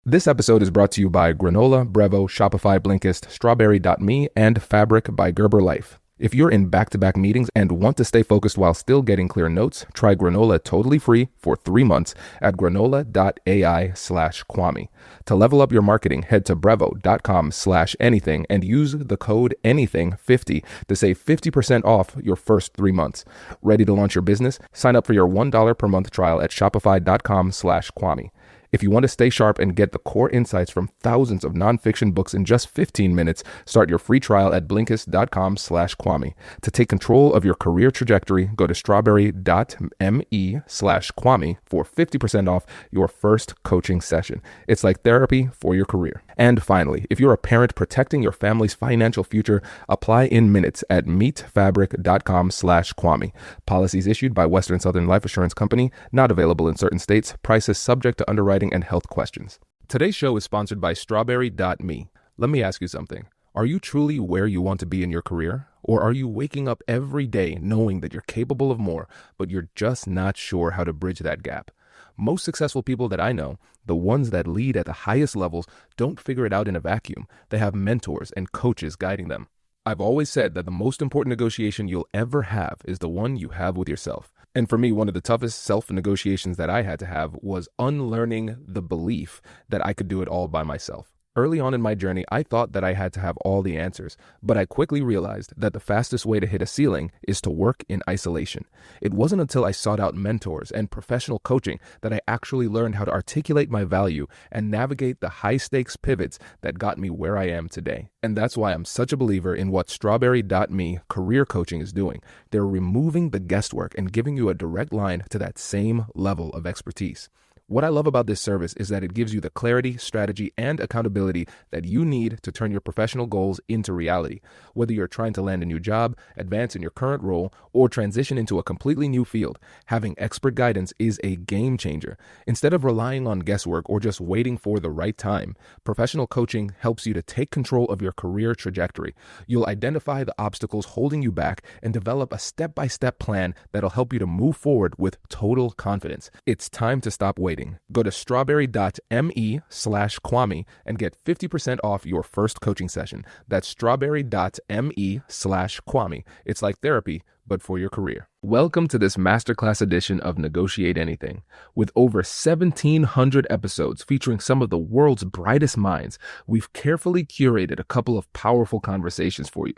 This episode is brought to you by Granola, Brevo, Shopify, Blinkist, Strawberry.me, and Fabric by Gerber Life. If you're in back-to-back meetings and want to stay focused while still getting clear notes, try Granola totally free for 3 months at granola.ai/Kwame. To level up your marketing, head to brevo.com/anything and use the code anything50 to save 50% off your first 3 months. Ready to launch your business? Sign up for your $1 per month trial at shopify.com/Kwame. If you want to stay sharp and get the core insights from thousands of nonfiction books in just 15 minutes, start your free trial at blinkist.com/Kwame. To take control of your career trajectory, go to strawberry.me/Kwame for 50% off your first coaching session. It's like therapy for your career. And finally, if you're a parent protecting your family's financial future, apply in minutes at meetfabric.com/Kwame. Policies issued by Western Southern Life Assurance Company, not available in certain states. Prices subject to underwriting and health questions. Today's show is sponsored by Strawberry.me. Let me ask you something. Are you truly where you want to be in your career? Or are you waking up every day knowing that you're capable of more, but you're just not sure how to bridge that gap? Most successful people that I know, the ones that lead at the highest levels, don't figure it out in a vacuum. They have mentors and coaches guiding them. I've always said that the most important negotiation you'll ever have is the one you have with yourself. And for me, one of the toughest self-negotiations that I had to have was unlearning the belief that I could do it all by myself. Early on in my journey, I thought that I had to have all the answers, but I quickly realized that the fastest way to hit a ceiling is to work in isolation. It wasn't until I sought out mentors and professional coaching that I actually learned how to articulate my value and navigate the high-stakes pivots that got me where I am today. And that's why I'm such a believer in what Strawberry.me career coaching is doing. They're removing the guesswork and giving you a direct line to that same level of expertise. What I love about this service is that it gives you the clarity, strategy, and accountability that you need to turn your professional goals into reality. Whether you're trying to land a new job, advance in your current role, or transition into a completely new field, having expert guidance is a game changer. Instead of relying on guesswork or just waiting for the right time, professional coaching helps you to take control of your career trajectory. You'll identify the obstacles holding you back and develop a step-by-step plan that'll help you to move forward with total confidence. It's time to stop waiting. Go to strawberry.me/Kwame and get 50% off your first coaching session. That's strawberry.me/Kwame. It's like therapy, but for your career. Welcome to this masterclass edition of Negotiate Anything. With over 1,700 episodes featuring some of the world's brightest minds, we've carefully curated a couple of powerful conversations for you.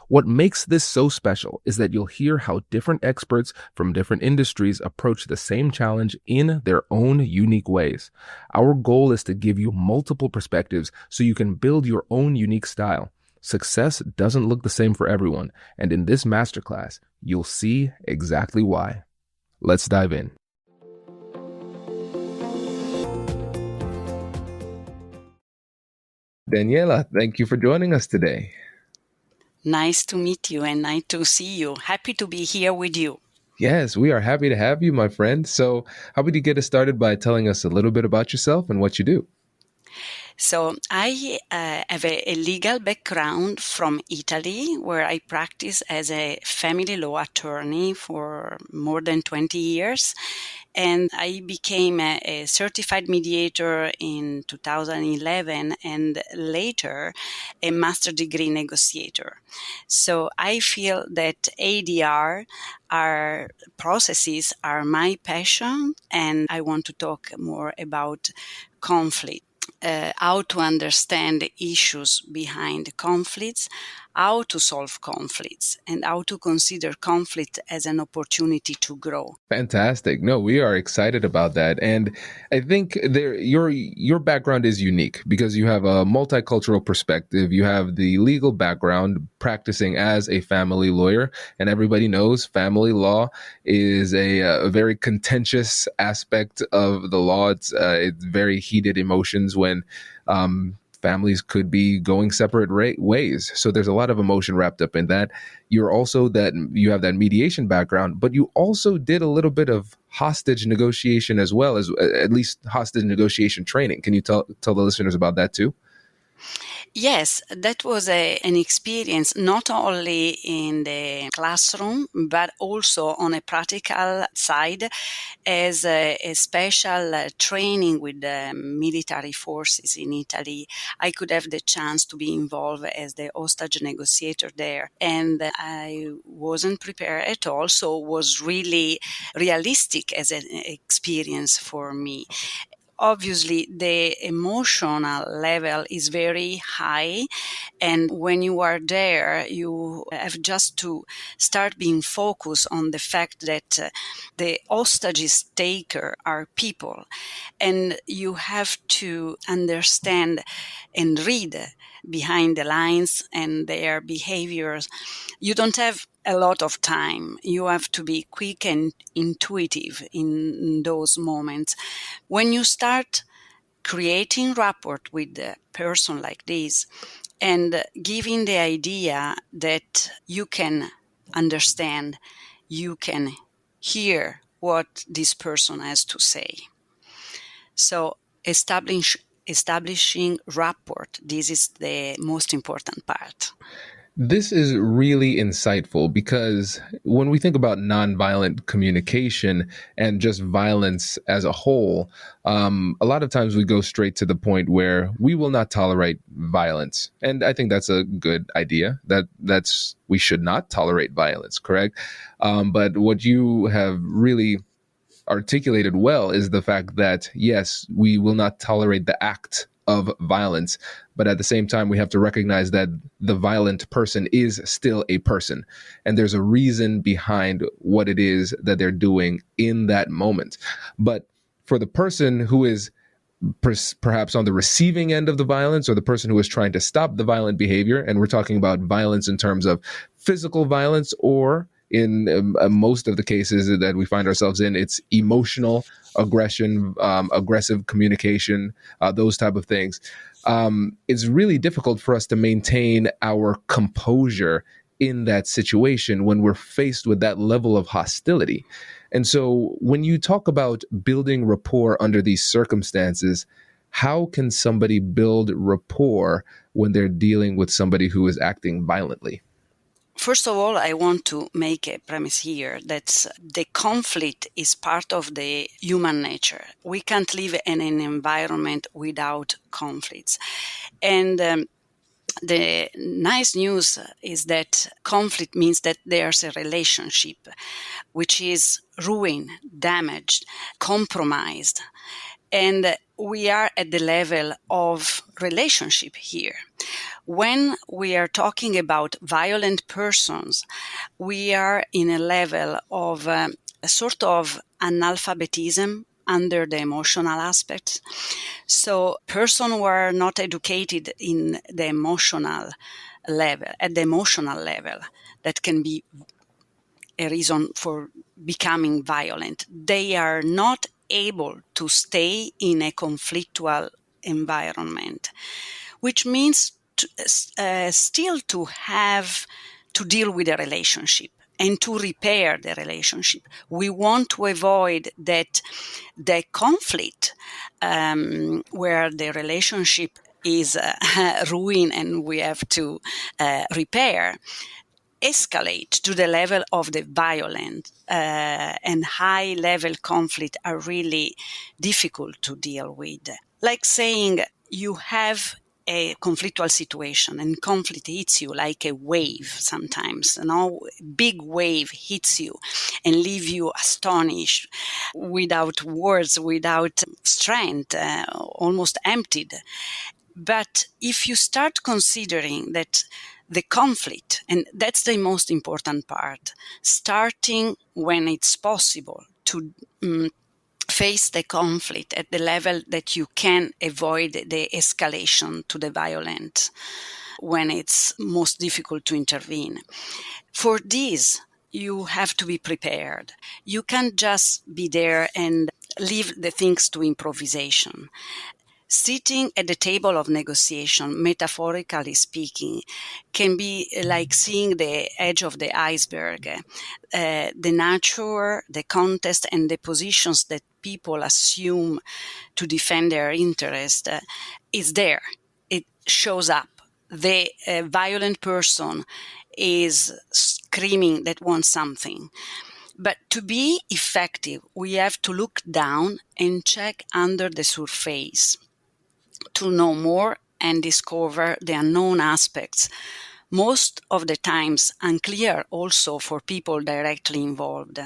What makes this so special is that you'll hear how different experts from different industries approach the same challenge in their own unique ways. Our goal is to give you multiple perspectives so you can build your own unique style. Success doesn't look the same for everyone, and in this masterclass, you'll see exactly why. Let's dive in. Daniela, thank you for joining us today. Nice to meet you and nice to see you. Happy to be here with you. Yes, we are happy to have you, my friend. So how about you get us started by telling us a little bit about yourself and what you do? So I have a legal background from Italy, where I practice as a family law attorney for more than 20 years. And I became a certified mediator in 2011 and later a master degree negotiator. So I feel that ADR, our processes, are my passion, and I want to talk more about conflict. How to understand the issues behind conflicts, how to solve conflicts, and how to consider conflict as an opportunity to grow. Fantastic. No, we are excited about that. And I think your background is unique because you have a multicultural perspective. You have the legal background practicing as a family lawyer, and everybody knows family law is a very contentious aspect of the law. It's very heated emotions when families could be going separate ways. So there's a lot of emotion wrapped up in that. You have that mediation background, but you also did a little bit of hostage negotiation as well, as at least hostage negotiation training. Can you tell the listeners about that too? Yes, that was an experience not only in the classroom, but also on a practical side as a special training with the military forces in Italy. I could have the chance to be involved as the hostage negotiator there. And I wasn't prepared at all, so it was really realistic as an experience for me. Obviously, the emotional level is very high, and when you are there, you have just to start being focused on the fact that the hostages taker are people, and you have to understand and read behind the lines and their behaviors. You don't have a lot of time. You have to be quick and intuitive in those moments. When you start creating rapport with a person like this and giving the idea that you can understand, you can hear what this person has to say. So establishing rapport, this is the most important part. This is really insightful because when we think about nonviolent communication and just violence as a whole, a lot of times we go straight to the point where we will not tolerate violence, and I think that's a good idea. That's we should not tolerate violence, correct? But what you have really articulated well is the fact that yes, we will not tolerate the act of violence, but at the same time, we have to recognize that the violent person is still a person, and there's a reason behind what it is that they're doing in that moment. But for the person who is perhaps on the receiving end of the violence, or the person who is trying to stop the violent behavior, and we're talking about violence in terms of physical violence, or in most of the cases that we find ourselves in, it's emotional aggression, aggressive communication, those type of things. It's really difficult for us to maintain our composure in that situation when we're faced with that level of hostility. And so when you talk about building rapport under these circumstances, how can somebody build rapport when they're dealing with somebody who is acting violently? First of all, I want to make a premise here that the conflict is part of the human nature. We can't live in an environment without conflicts. And the nice news is that conflict means that there's a relationship which is ruined, damaged, compromised. And we are at the level of relationship here. When we are talking about violent persons, we are in a level of a sort of analphabetism under the emotional aspect. So persons who are not educated in the emotional level, at the emotional level, that can be a reason for becoming violent. They are not able to stay in a conflictual environment, which means still to have to deal with a relationship and to repair the relationship. We want to avoid that the conflict where the relationship is ruined and we have to repair escalate to the level of the violent and high level conflict are really difficult to deal with. Like saying you have a conflictual situation and conflict hits you like a wave sometimes, big wave hits you and leave you astonished, without words, without strength, almost emptied. But if you start considering that the conflict, and that's the most important part, starting when it's possible to face the conflict at the level that you can avoid the escalation to the violent when it's most difficult to intervene. For this, you have to be prepared. You can't just be there and leave the things to improvisation. Sitting at the table of negotiation, metaphorically speaking, can be like seeing the edge of the iceberg. The nature, the context, and the positions that people assume to defend their interest is there. shows up. The violent person is screaming that wants something. But to be effective, we have to look down and check under the surface to know more and discover the unknown aspects, most of the times unclear also for people directly involved.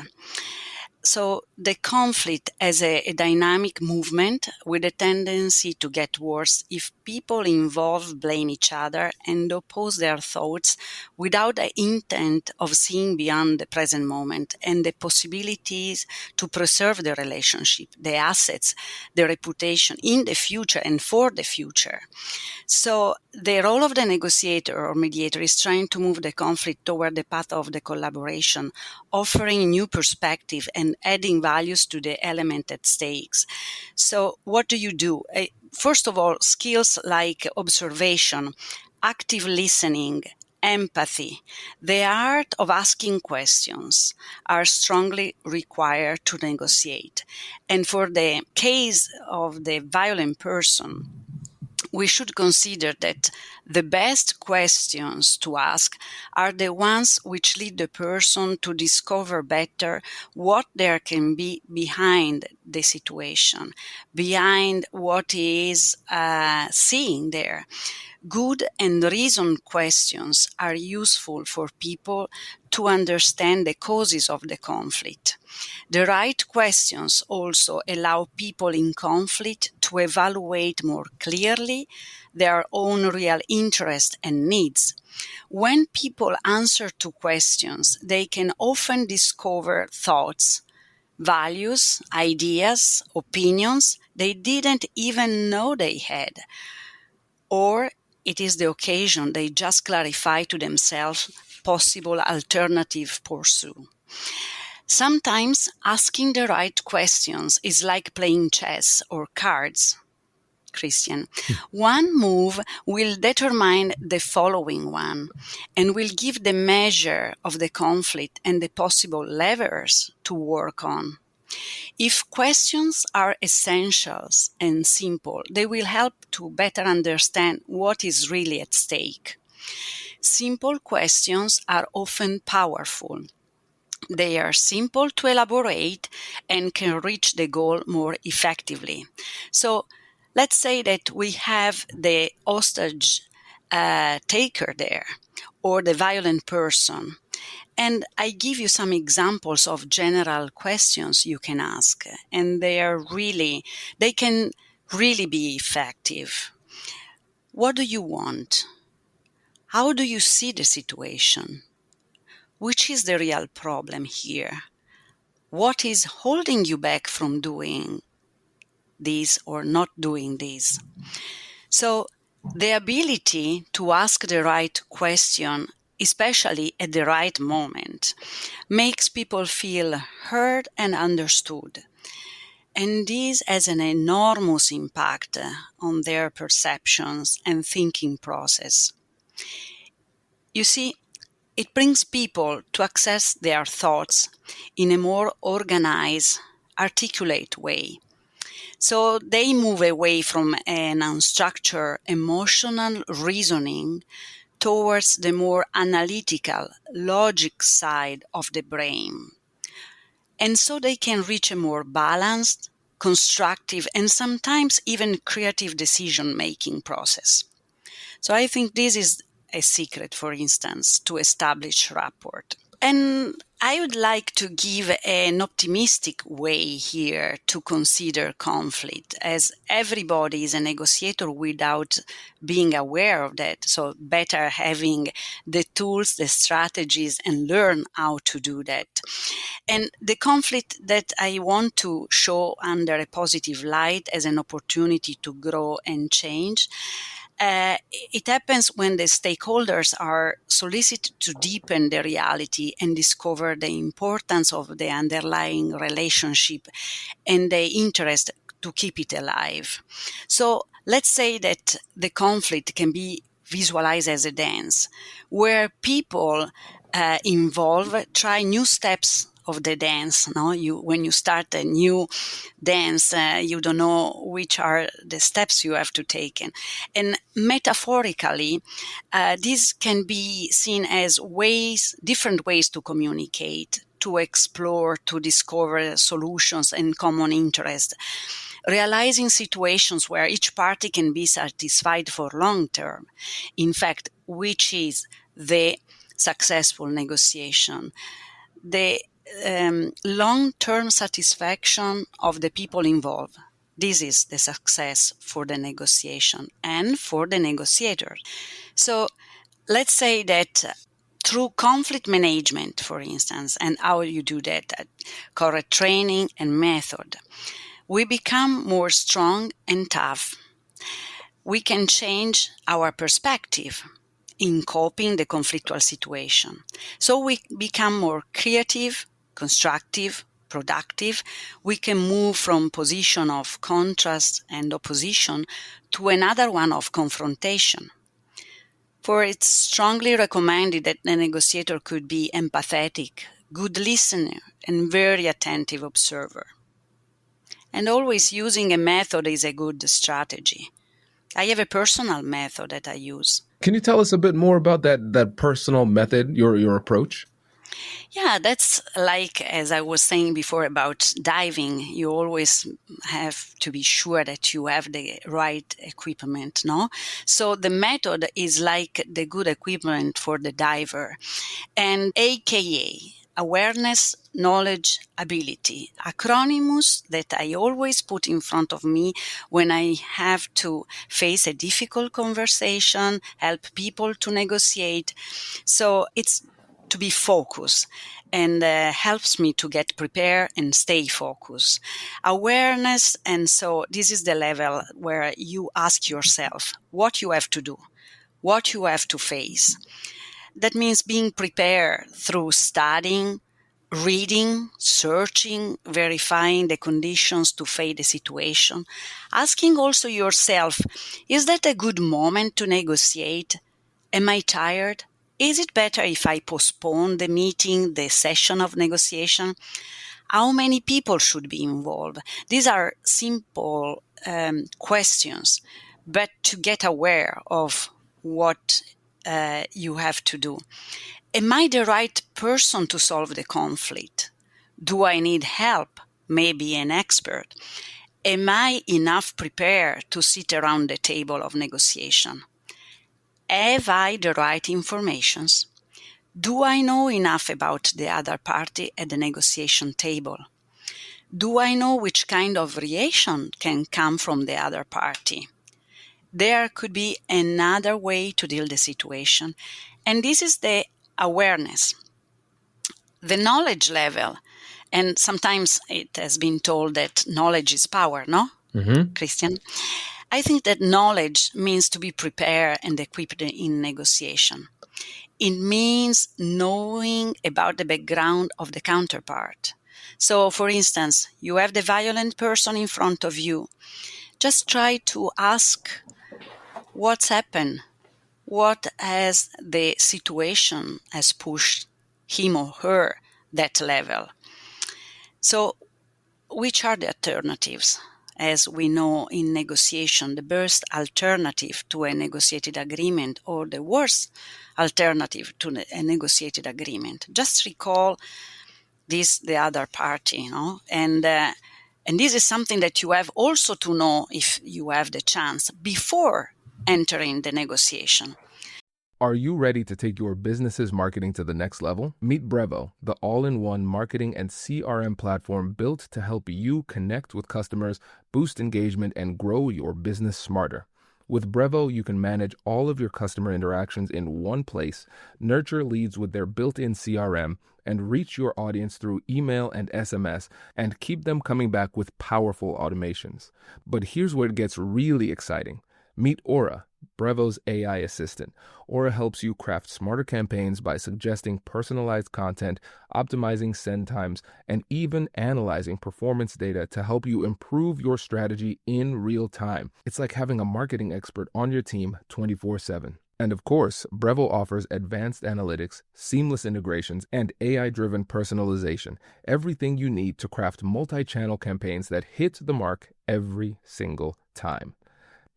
So the conflict as a dynamic movement with a tendency to get worse if people involved blame each other and oppose their thoughts without the intent of seeing beyond the present moment and the possibilities to preserve the relationship, the assets, the reputation in the future and for the future. So the role of the negotiator or mediator is trying to move the conflict toward the path of the collaboration, offering new perspective and adding values to the element at stakes. So what do you do? First of all, skills like observation, active listening, empathy, the art of asking questions are strongly required to negotiate. And for the case of the violent person, we should consider that the best questions to ask are the ones which lead the person to discover better what there can be behind the situation, behind what he is seeing there. Good and reasoned questions are useful for people to understand the causes of the conflict. The right questions also allow people in conflict to evaluate more clearly their own real interests and needs. When people answer to questions, they can often discover thoughts, values, ideas, opinions they didn't even know they had. Or it is the occasion they just clarify to themselves possible alternative pursuit. Sometimes asking the right questions is like playing chess or cards, Christian. One move will determine the following one and will give the measure of the conflict and the possible levers to work on. If questions are essentials and simple, they will help to better understand what is really at stake. Simple questions are often powerful. They are simple to elaborate and can reach the goal more effectively. So let's say that we have the hostage taker there or the violent person. And I give you some examples of general questions you can ask, and they can really be effective. What do you want? How do you see the situation? Which is the real problem here? What is holding you back from doing this or not doing this? So the ability to ask the right question, especially at the right moment, makes people feel heard and understood. And this has an enormous impact on their perceptions and thinking process. You see, it brings people to access their thoughts in a more organized, articulate way. So they move away from an unstructured emotional reasoning towards the more analytical, logic side of the brain. And so they can reach a more balanced, constructive, and sometimes even creative decision-making process. So I think this is a secret, for instance, to establish rapport. And I would like to give an optimistic way here to consider conflict, as everybody is a negotiator without being aware of that. So better having the tools, the strategies, and learn how to do that. And the conflict that I want to show under a positive light as an opportunity to grow and change, it happens when the stakeholders are solicited to deepen the reality and discover the importance of the underlying relationship and the interest to keep it alive. So let's say that the conflict can be visualized as a dance where people involved try new steps of the dance. No, when you start a new dance, you don't know which are the steps you have to take. And metaphorically, this can be seen as different ways to communicate, to explore, to discover solutions and common interest, realizing situations where each party can be satisfied for long term. In fact, which is the successful negotiation, the long-term satisfaction of the people involved. This is the success for the negotiation and for the negotiator. So let's say that through conflict management, for instance, and how you do that, correct training and method, we become more strong and tough. We can change our perspective in coping the conflictual situation. So we become more creative, constructive, productive. We can move from position of contrast and opposition to another one of confrontation. For it's strongly recommended that the negotiator could be empathetic, good listener, and very attentive observer. And always using a method is a good strategy. I have a personal method that I use. Can you tell us a bit more about that personal method, your approach? Yeah, that's like, as I was saying before about diving, you always have to be sure that you have the right equipment, no? So the method is like the good equipment for the diver, and AKA, awareness, knowledge, ability, acronyms that I always put in front of me when I have to face a difficult conversation, help people to negotiate. So it's to be focused and helps me to get prepared and stay focused. Awareness, and so this is the level where you ask yourself what you have to do, what you have to face. That means being prepared through studying, reading, searching, verifying the conditions to face the situation. Asking also yourself, is that a good moment to negotiate? Am I tired? Is it better if I postpone the meeting, the session of negotiation? How many people should be involved? These are simple questions, but to get aware of what you have to do. Am I the right person to solve the conflict? Do I need help? Maybe an expert. Am I enough prepared to sit around the table of negotiation? Have I the right informations? Do I know enough about the other party at the negotiation table? Do I know which kind of reaction can come from the other party? There could be another way to deal the situation. And this is the awareness. The knowledge level, and sometimes it has been told that knowledge is power, no? Mm-hmm. Christian? I think that knowledge means to be prepared and equipped in negotiation. It means knowing about the background of the counterpart. So, for instance, you have the violent person in front of you. Just try to ask what's happened, what has the situation has pushed him or her that level. So, which are the alternatives? As we know in negotiation, the best alternative to a negotiated agreement or the worst alternative to a negotiated agreement. Just recall this, the other party, and this is something that you have also to know if you have the chance before entering the negotiation. Are you ready to take your business's marketing to the next level? Meet Brevo, the all-in-one marketing and CRM platform built to help you connect with customers, boost engagement, and grow your business smarter. With Brevo, you can manage all of your customer interactions in one place, nurture leads with their built-in CRM, and reach your audience through email and SMS, and keep them coming back with powerful automations. But here's where it gets really exciting. Meet Aura, Brevo's AI assistant. Aura helps you craft smarter campaigns by suggesting personalized content, optimizing send times, and even analyzing performance data to help you improve your strategy in real time. It's like having a marketing expert on your team 24/7. And of course, Breville offers advanced analytics, seamless integrations, and AI-driven personalization, everything you need to craft multi-channel campaigns that hit the mark every single time.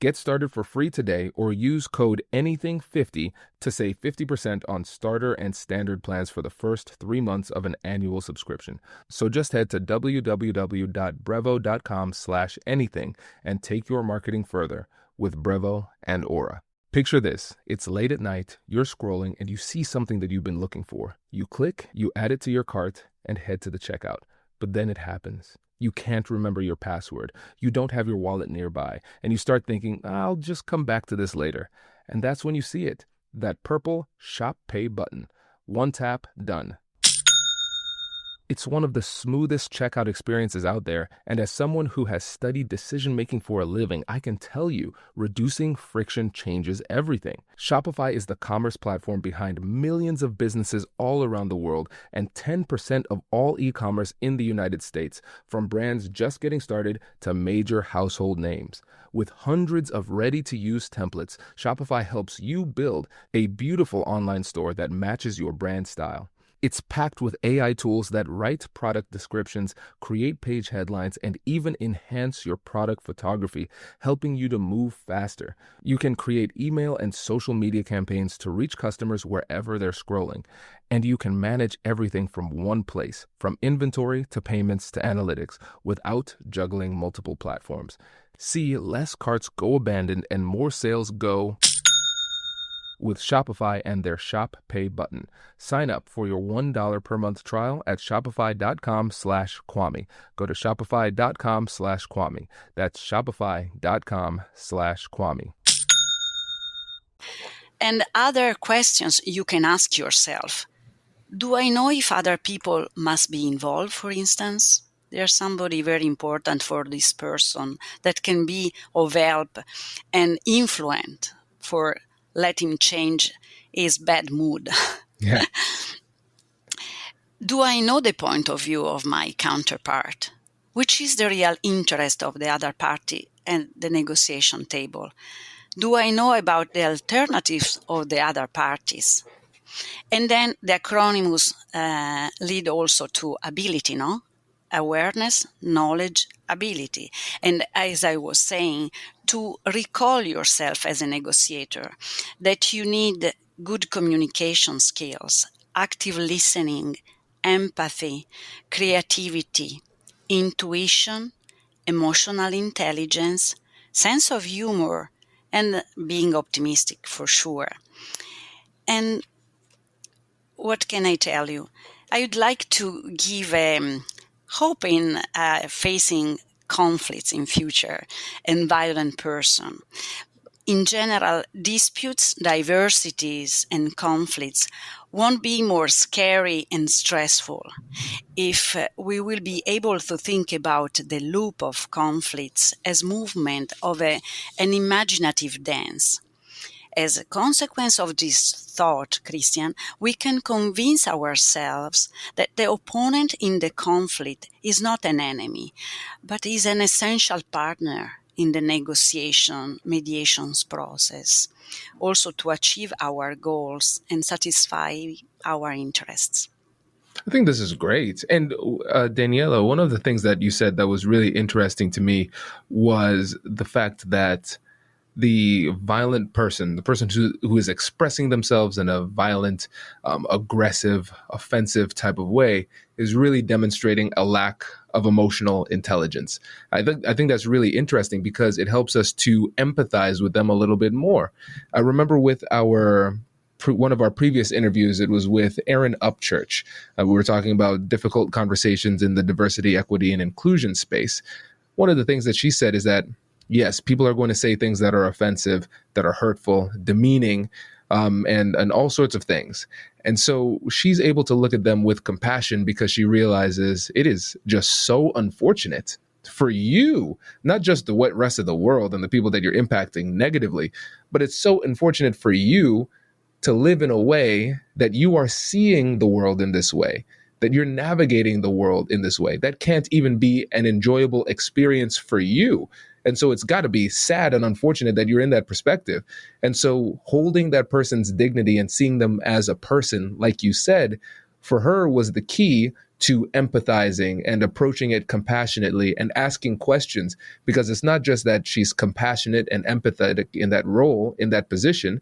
Get started for free today or use code ANYTHING50 to save 50% on starter and standard plans for the first 3 months of an annual subscription. So just head to www.brevo.com/anything and take your marketing further with Brevo and Aura. Picture this. It's late at night, you're scrolling, and you see something that you've been looking for. You click, you add it to your cart, and head to the checkout. But then it happens. You can't remember your password. You don't have your wallet nearby, and you start thinking, I'll just come back to this later. And that's when you see it, that purple Shop Pay button. One tap, done. It's one of the smoothest checkout experiences out there, and as someone who has studied decision-making for a living, I can tell you, reducing friction changes everything. Shopify is the commerce platform behind millions of businesses all around the world and 10% of all e-commerce in the United States, from brands just getting started to major household names. With hundreds of ready-to-use templates, Shopify helps you build a beautiful online store that matches your brand style. It's packed with AI tools that write product descriptions, create page headlines, and even enhance your product photography, helping you to move faster. You can create email and social media campaigns to reach customers wherever they're scrolling. And you can manage everything from one place, from inventory to payments to analytics, without juggling multiple platforms. See less carts go abandoned and more sales go with Shopify and their Shop Pay button. Sign up for your $1 per month trial at shopify.com/Kwame. Go to shopify.com/Kwame. That's shopify.com/Kwame. And other questions you can ask yourself. Do I know if other people must be involved, for instance? There's somebody very important for this person that can be of help and influence for let him change his bad mood. Yeah. Do I know the point of view of my counterpart? Which is the real interest of the other party at the negotiation table? Do I know about the alternatives of the other parties? And then the acronyms lead also to ability, no? Awareness, knowledge, ability. And as I was saying, to recall yourself as a negotiator, that you need good communication skills, active listening, empathy, creativity, intuition, emotional intelligence, sense of humor, and being optimistic for sure. And what can I tell you? I would like to give hope in facing conflicts in future and violent person. In general, disputes, diversities, and conflicts won't be more scary and stressful if we will be able to think about the loop of conflicts as movement of an imaginative dance. As a consequence of this thought, Christian, we can convince ourselves that the opponent in the conflict is not an enemy, but is an essential partner in the mediations process, also to achieve our goals and satisfy our interests. I think this is great. And Daniela, one of the things that you said that was really interesting to me was the fact that the violent person, the person who is expressing themselves in a violent, aggressive, offensive type of way, is really demonstrating a lack of emotional intelligence. I think that's really interesting because it helps us to empathize with them a little bit more. I remember with one of our previous interviews, it was with Erin Upchurch. We were talking about difficult conversations in the diversity, equity, and inclusion space. One of the things that she said is that yes, people are going to say things that are offensive, that are hurtful, demeaning, and all sorts of things. And so she's able to look at them with compassion because she realizes it is just so unfortunate for you, not just the rest of the world and the people that you're impacting negatively, but it's so unfortunate for you to live in a way that you are seeing the world in this way, that you're navigating the world in this way. That can't even be an enjoyable experience for you. And so it's got to be sad and unfortunate that you're in that perspective. And so holding that person's dignity and seeing them as a person, like you said, for her was the key to empathizing and approaching it compassionately and asking questions, because it's not just that she's compassionate and empathetic in that role, in that position.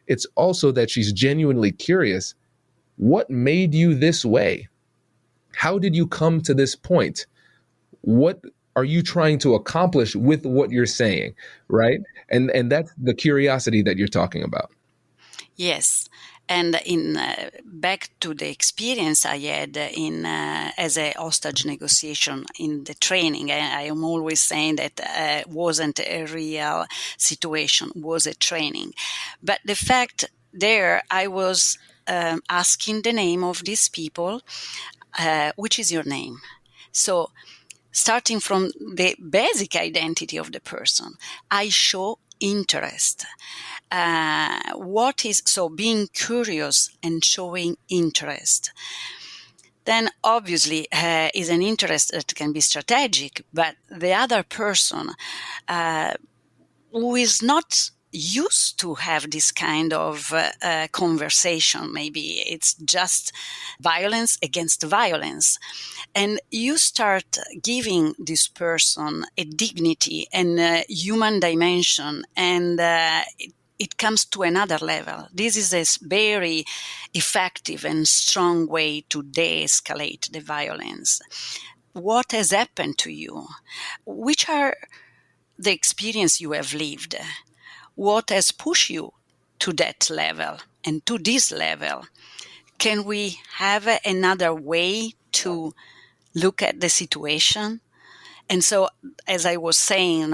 It's also that she's genuinely curious. What made you this way? How did you come to this point? What are you trying to accomplish with what you're saying, right? And that's the curiosity that you're talking about. Yes. And in back to the experience I had in as a hostage negotiation in the training, I am always saying that wasn't a real situation, was a training. But the fact there, I was asking the name of these people, which is your name? So starting from the basic identity of the person, I show interest. What is so being curious and showing interest? Then obviously is an interest that can be strategic, but the other person who is not used to have this kind of conversation, maybe it's just violence against violence, and you start giving this person a dignity and a human dimension, and it comes to another level. This is a very effective and strong way to de-escalate the violence. What has happened to you? Which are the experience you have lived? What has pushed you to that level and to this level? Can we have another way to look at the situation? And so, as I was saying,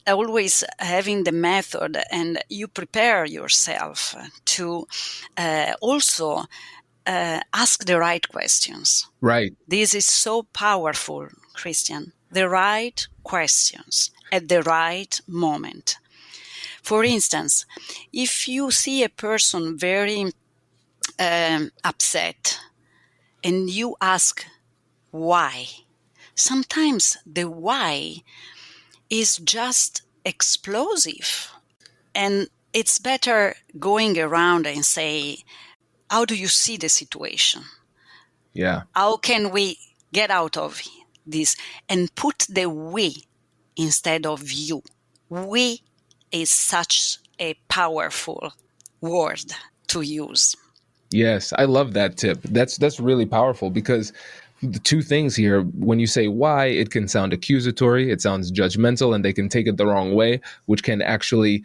always having the method, and you prepare yourself to also ask the right questions. Right. This is so powerful, Christian. The right questions at the right moment. For instance, if you see a person very upset and you ask why, sometimes the why is just explosive. And it's better going around and say, how do you see the situation? Yeah. How can we get out of this? And put the we instead of you. We is such a powerful word to use. Yes, I love that tip. That's really powerful, because the two things here, when you say why, it can sound accusatory, it sounds judgmental, and they can take it the wrong way, which can actually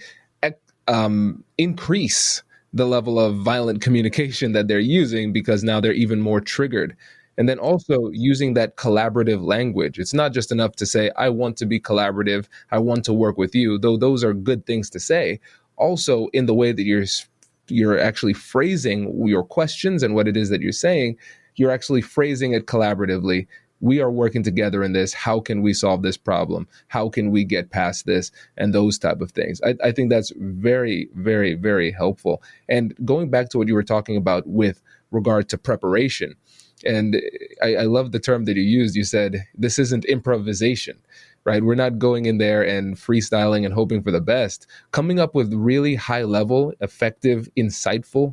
increase the level of violent communication that they're using, because now they're even more triggered. And then also using that collaborative language. It's not just enough to say, I want to be collaborative, I want to work with you, though those are good things to say. Also, in the way that you're actually phrasing your questions and what it is that you're saying, you're actually phrasing it collaboratively. We are working together in this. How can we solve this problem? How can we get past this? And those type of things. I think that's very, very, very helpful. And going back to what you were talking about with regard to preparation, and I love the term that you used. You said, this isn't improvisation, right? We're not going in there and freestyling and hoping for the best. Coming up with really high level, effective, insightful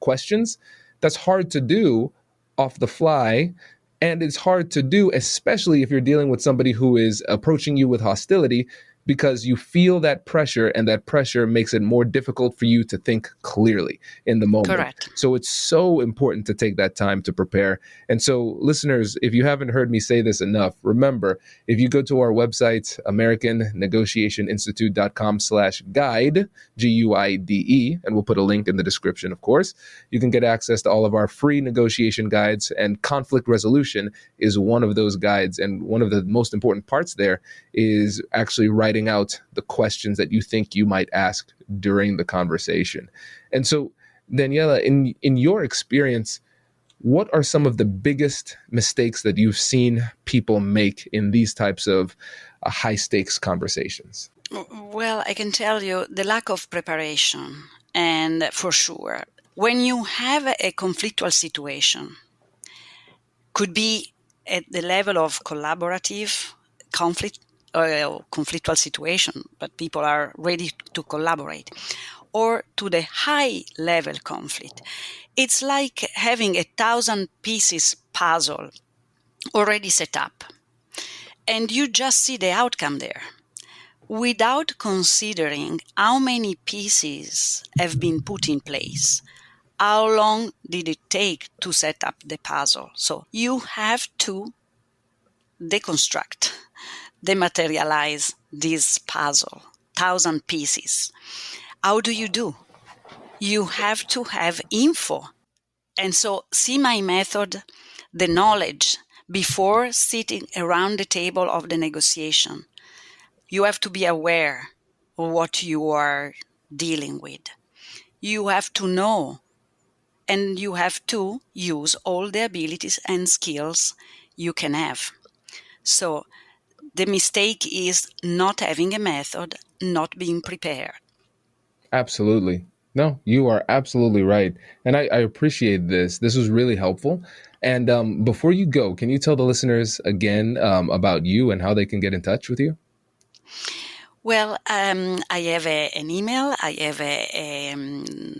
questions, that's hard to do off the fly. And it's hard to do, especially if you're dealing with somebody who is approaching you with hostility, because you feel that pressure, and that pressure makes it more difficult for you to think clearly in the moment. Correct. So it's so important to take that time to prepare. And so, listeners, if you haven't heard me say this enough, remember, if you go to our website, AmericanNegotiationInstitute.com/guide, GUIDE, and we'll put a link in the description, of course, you can get access to all of our free negotiation guides, and conflict resolution is one of those guides. And one of the most important parts there is actually writing out the questions that you think you might ask during the conversation. And so, Daniela, in your experience, what are some of the biggest mistakes that you've seen people make in these types of high stakes conversations? Well, I can tell you the lack of preparation. And for sure, when you have a conflictual situation, could be at the level of collaborative conflict conflictual situation, but people are ready to collaborate, or to the high level conflict. It's like having 1,000 pieces puzzle already set up, and you just see the outcome there without considering how many pieces have been put in place. How long did it take to set up the puzzle? So you have to deconstruct, dematerialize this puzzle, 1,000 pieces. How do? You have to have info. And so see my method, the knowledge before sitting around the table of the negotiation. You have to be aware of what you are dealing with. You have to know, and you have to use all the abilities and skills you can have. So the mistake is not having a method, not being prepared. Absolutely. No, you are absolutely right. And I appreciate this. This was really helpful. And before you go, can you tell the listeners again about you and how they can get in touch with you? Well, I have an email, I have a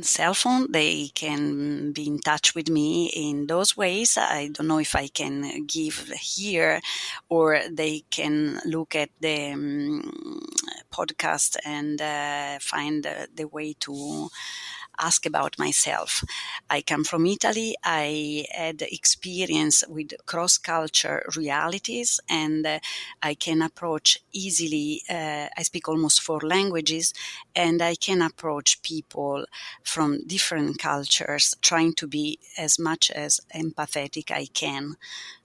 cell phone. They can be in touch with me in those ways. I don't know if I can give here, or they can look at the podcast and find the way to ask about myself. I come from Italy. I had experience with cross-culture realities, and I can approach easily. I speak almost 4 languages, and I can approach people from different cultures, trying to be as much as empathetic I can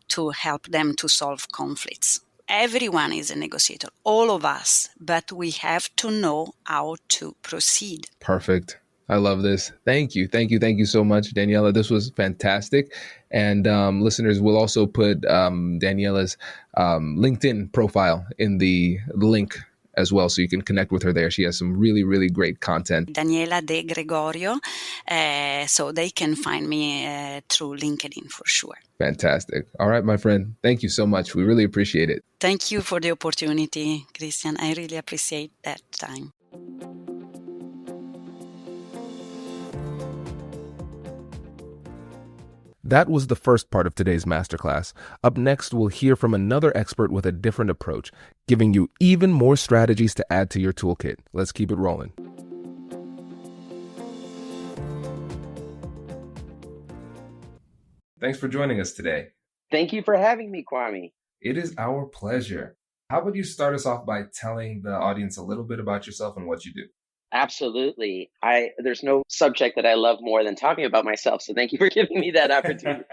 to help them to solve conflicts. Everyone is a negotiator, all of us, but we have to know how to proceed. Perfect. I love this. Thank you. Thank you. Thank you so much, Daniela. This was fantastic. And listeners, will also put Daniela's LinkedIn profile in the link as well, so you can connect with her there. She has some really, really great content. Daniela De Gregorio. So they can find me through LinkedIn for sure. Fantastic. All right, my friend. Thank you so much. We really appreciate it. Thank you for the opportunity, Christian. I really appreciate that time. That was the first part of today's masterclass. Up next, we'll hear from another expert with a different approach, giving you even more strategies to add to your toolkit. Let's keep it rolling. Thanks for joining us today. Thank you for having me, Kwame. It is our pleasure. How about you start us off by telling the audience a little bit about yourself and what you do? Absolutely. There's no subject that I love more than talking about myself. So thank you for giving me that opportunity.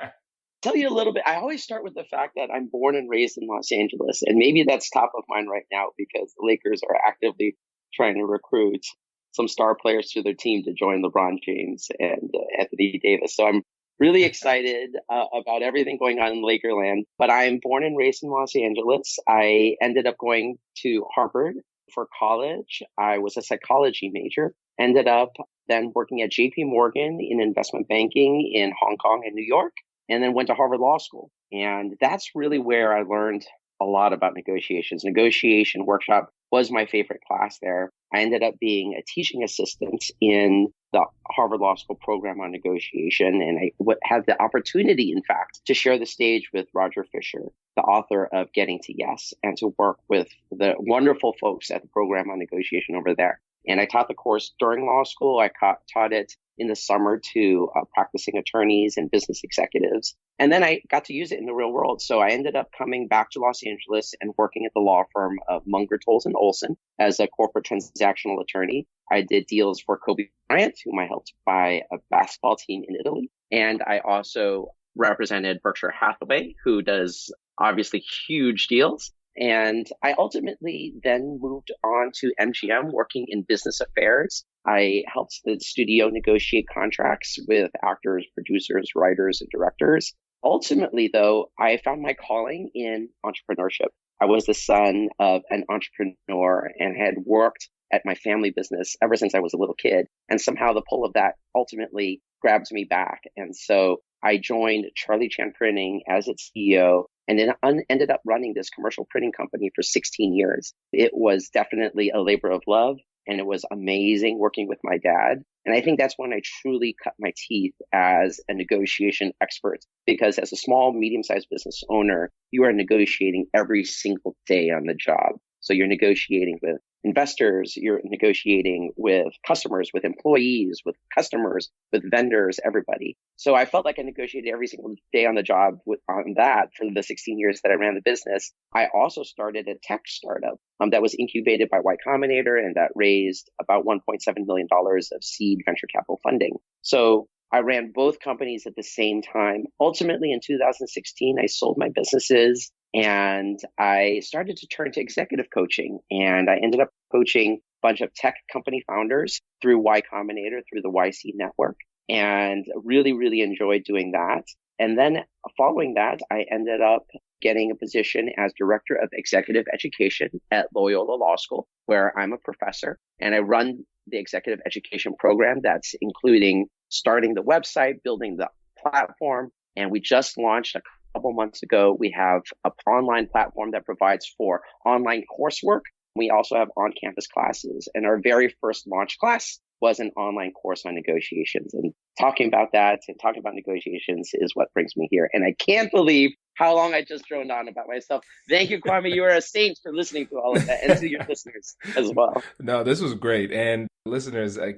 Tell you a little bit. I always start with the fact that I'm born and raised in Los Angeles. And maybe that's top of mind right now because the Lakers are actively trying to recruit some star players to their team to join LeBron James and Anthony Davis. So I'm really excited about everything going on in Lakerland. But I'm born and raised in Los Angeles. I ended up going to Harvard for college. I was a psychology major, ended up then working at JP Morgan in investment banking in Hong Kong and New York, and then went to Harvard Law School. And that's really where I learned a lot about negotiations. Negotiation workshop was my favorite class there. I ended up being a teaching assistant in the Harvard Law School program on negotiation. And I had the opportunity, in fact, to share the stage with Roger Fisher, the author of Getting to Yes, and to work with the wonderful folks at the program on negotiation over there. And I taught the course during law school. I taught it in the summer to practicing attorneys and business executives. And then I got to use it in the real world. So I ended up coming back to Los Angeles and working at the law firm of Munger, Tolles & Olson as a corporate transactional attorney. I did deals for Kobe Bryant, whom I helped buy a basketball team in Italy. And I also represented Berkshire Hathaway, who does obviously huge deals. And I ultimately then moved on to MGM, working in business affairs. I helped the studio negotiate contracts with actors, producers, writers, and directors. Ultimately, though, I found my calling in entrepreneurship. I was the son of an entrepreneur and had worked at my family business ever since I was a little kid. And somehow the pull of that ultimately grabbed me back. And so I joined Charlie Chan Printing as its CEO and then ended up running this commercial printing company for 16 years. It was definitely a labor of love, and it was amazing working with my dad. And I think that's when I truly cut my teeth as a negotiation expert, because as a small, medium-sized business owner, you are negotiating every single day on the job. So you're negotiating with investors, you're negotiating with customers, with employees, with customers, with vendors, everybody. So I felt like I negotiated every single day on the job on that for the 16 years that I ran the business. I also started a tech startup that was incubated by Y Combinator, and that raised about $1.7 million of seed venture capital funding. So I ran both companies at the same time. Ultimately, in 2016, I sold my businesses and I started to turn to executive coaching. And I ended up coaching a bunch of tech company founders through Y Combinator, through the YC network, and really, really enjoyed doing that. And then following that, I ended up getting a position as director of executive education at Loyola Law School, where I'm a professor, and I run the executive education program that's including starting the website, building the platform. And we just launched a couple months ago. We have an online platform that provides for online coursework. We also have on-campus classes. And our very first launch class was an online course on negotiations. And talking about that and talking about negotiations is what brings me here. And I can't believe how long I just droned on about myself. Thank you, Kwame. You are a saint for listening to all of that, and to your listeners as well. No, this was great. And listeners, I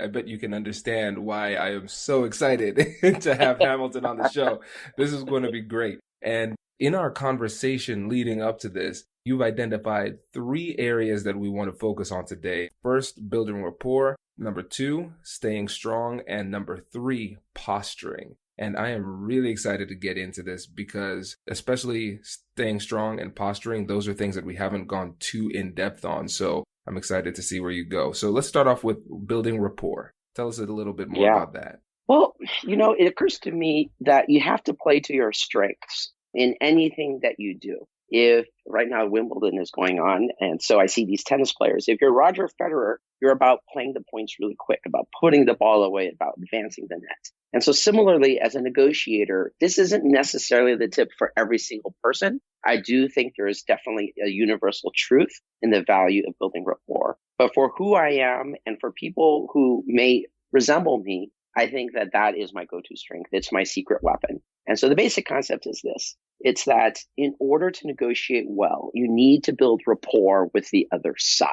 bet you can understand why I am so excited to have Hamilton on the show. This is going to be great. And in our conversation leading up to this, you've identified 3 areas that we want to focus on today. First, building rapport. Number 2, staying strong. And number 3, posturing. And I am really excited to get into this because especially staying strong and posturing, those are things that we haven't gone too in depth on. So I'm excited to see where you go. So let's start off with building rapport. Tell us a little bit more about that. Well, it occurs to me that you have to play to your strengths in anything that you do. If right now Wimbledon is going on, and so I see these tennis players, if you're Roger Federer, you're about playing the points really quick, about putting the ball away, about advancing the net. And so similarly, as a negotiator, this isn't necessarily the tip for every single person. I do think there is definitely a universal truth in the value of building rapport. But for who I am and for people who may resemble me, I think that that is my go-to strength. It's my secret weapon. And so the basic concept is this. It's that in order to negotiate well, you need to build rapport with the other side.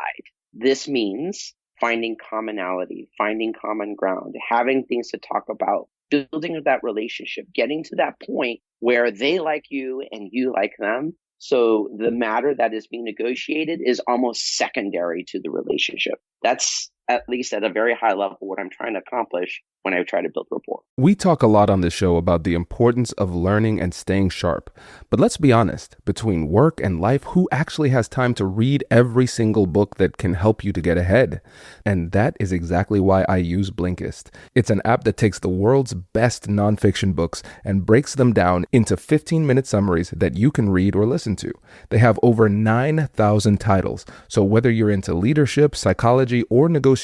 This means finding commonality, finding common ground, having things to talk about, building that relationship, getting to that point where they like you and you like them. So the matter that is being negotiated is almost secondary to the relationship. That's at least at a very high level what I'm trying to accomplish when I try to build rapport. We talk a lot on this show about the importance of learning and staying sharp. But let's be honest, between work and life, who actually has time to read every single book that can help you to get ahead? And that is exactly why I use Blinkist. It's an app that takes the world's best nonfiction books and breaks them down into 15-minute summaries that you can read or listen to. They have over 9,000 titles, so whether you're into leadership, psychology, or negotiation,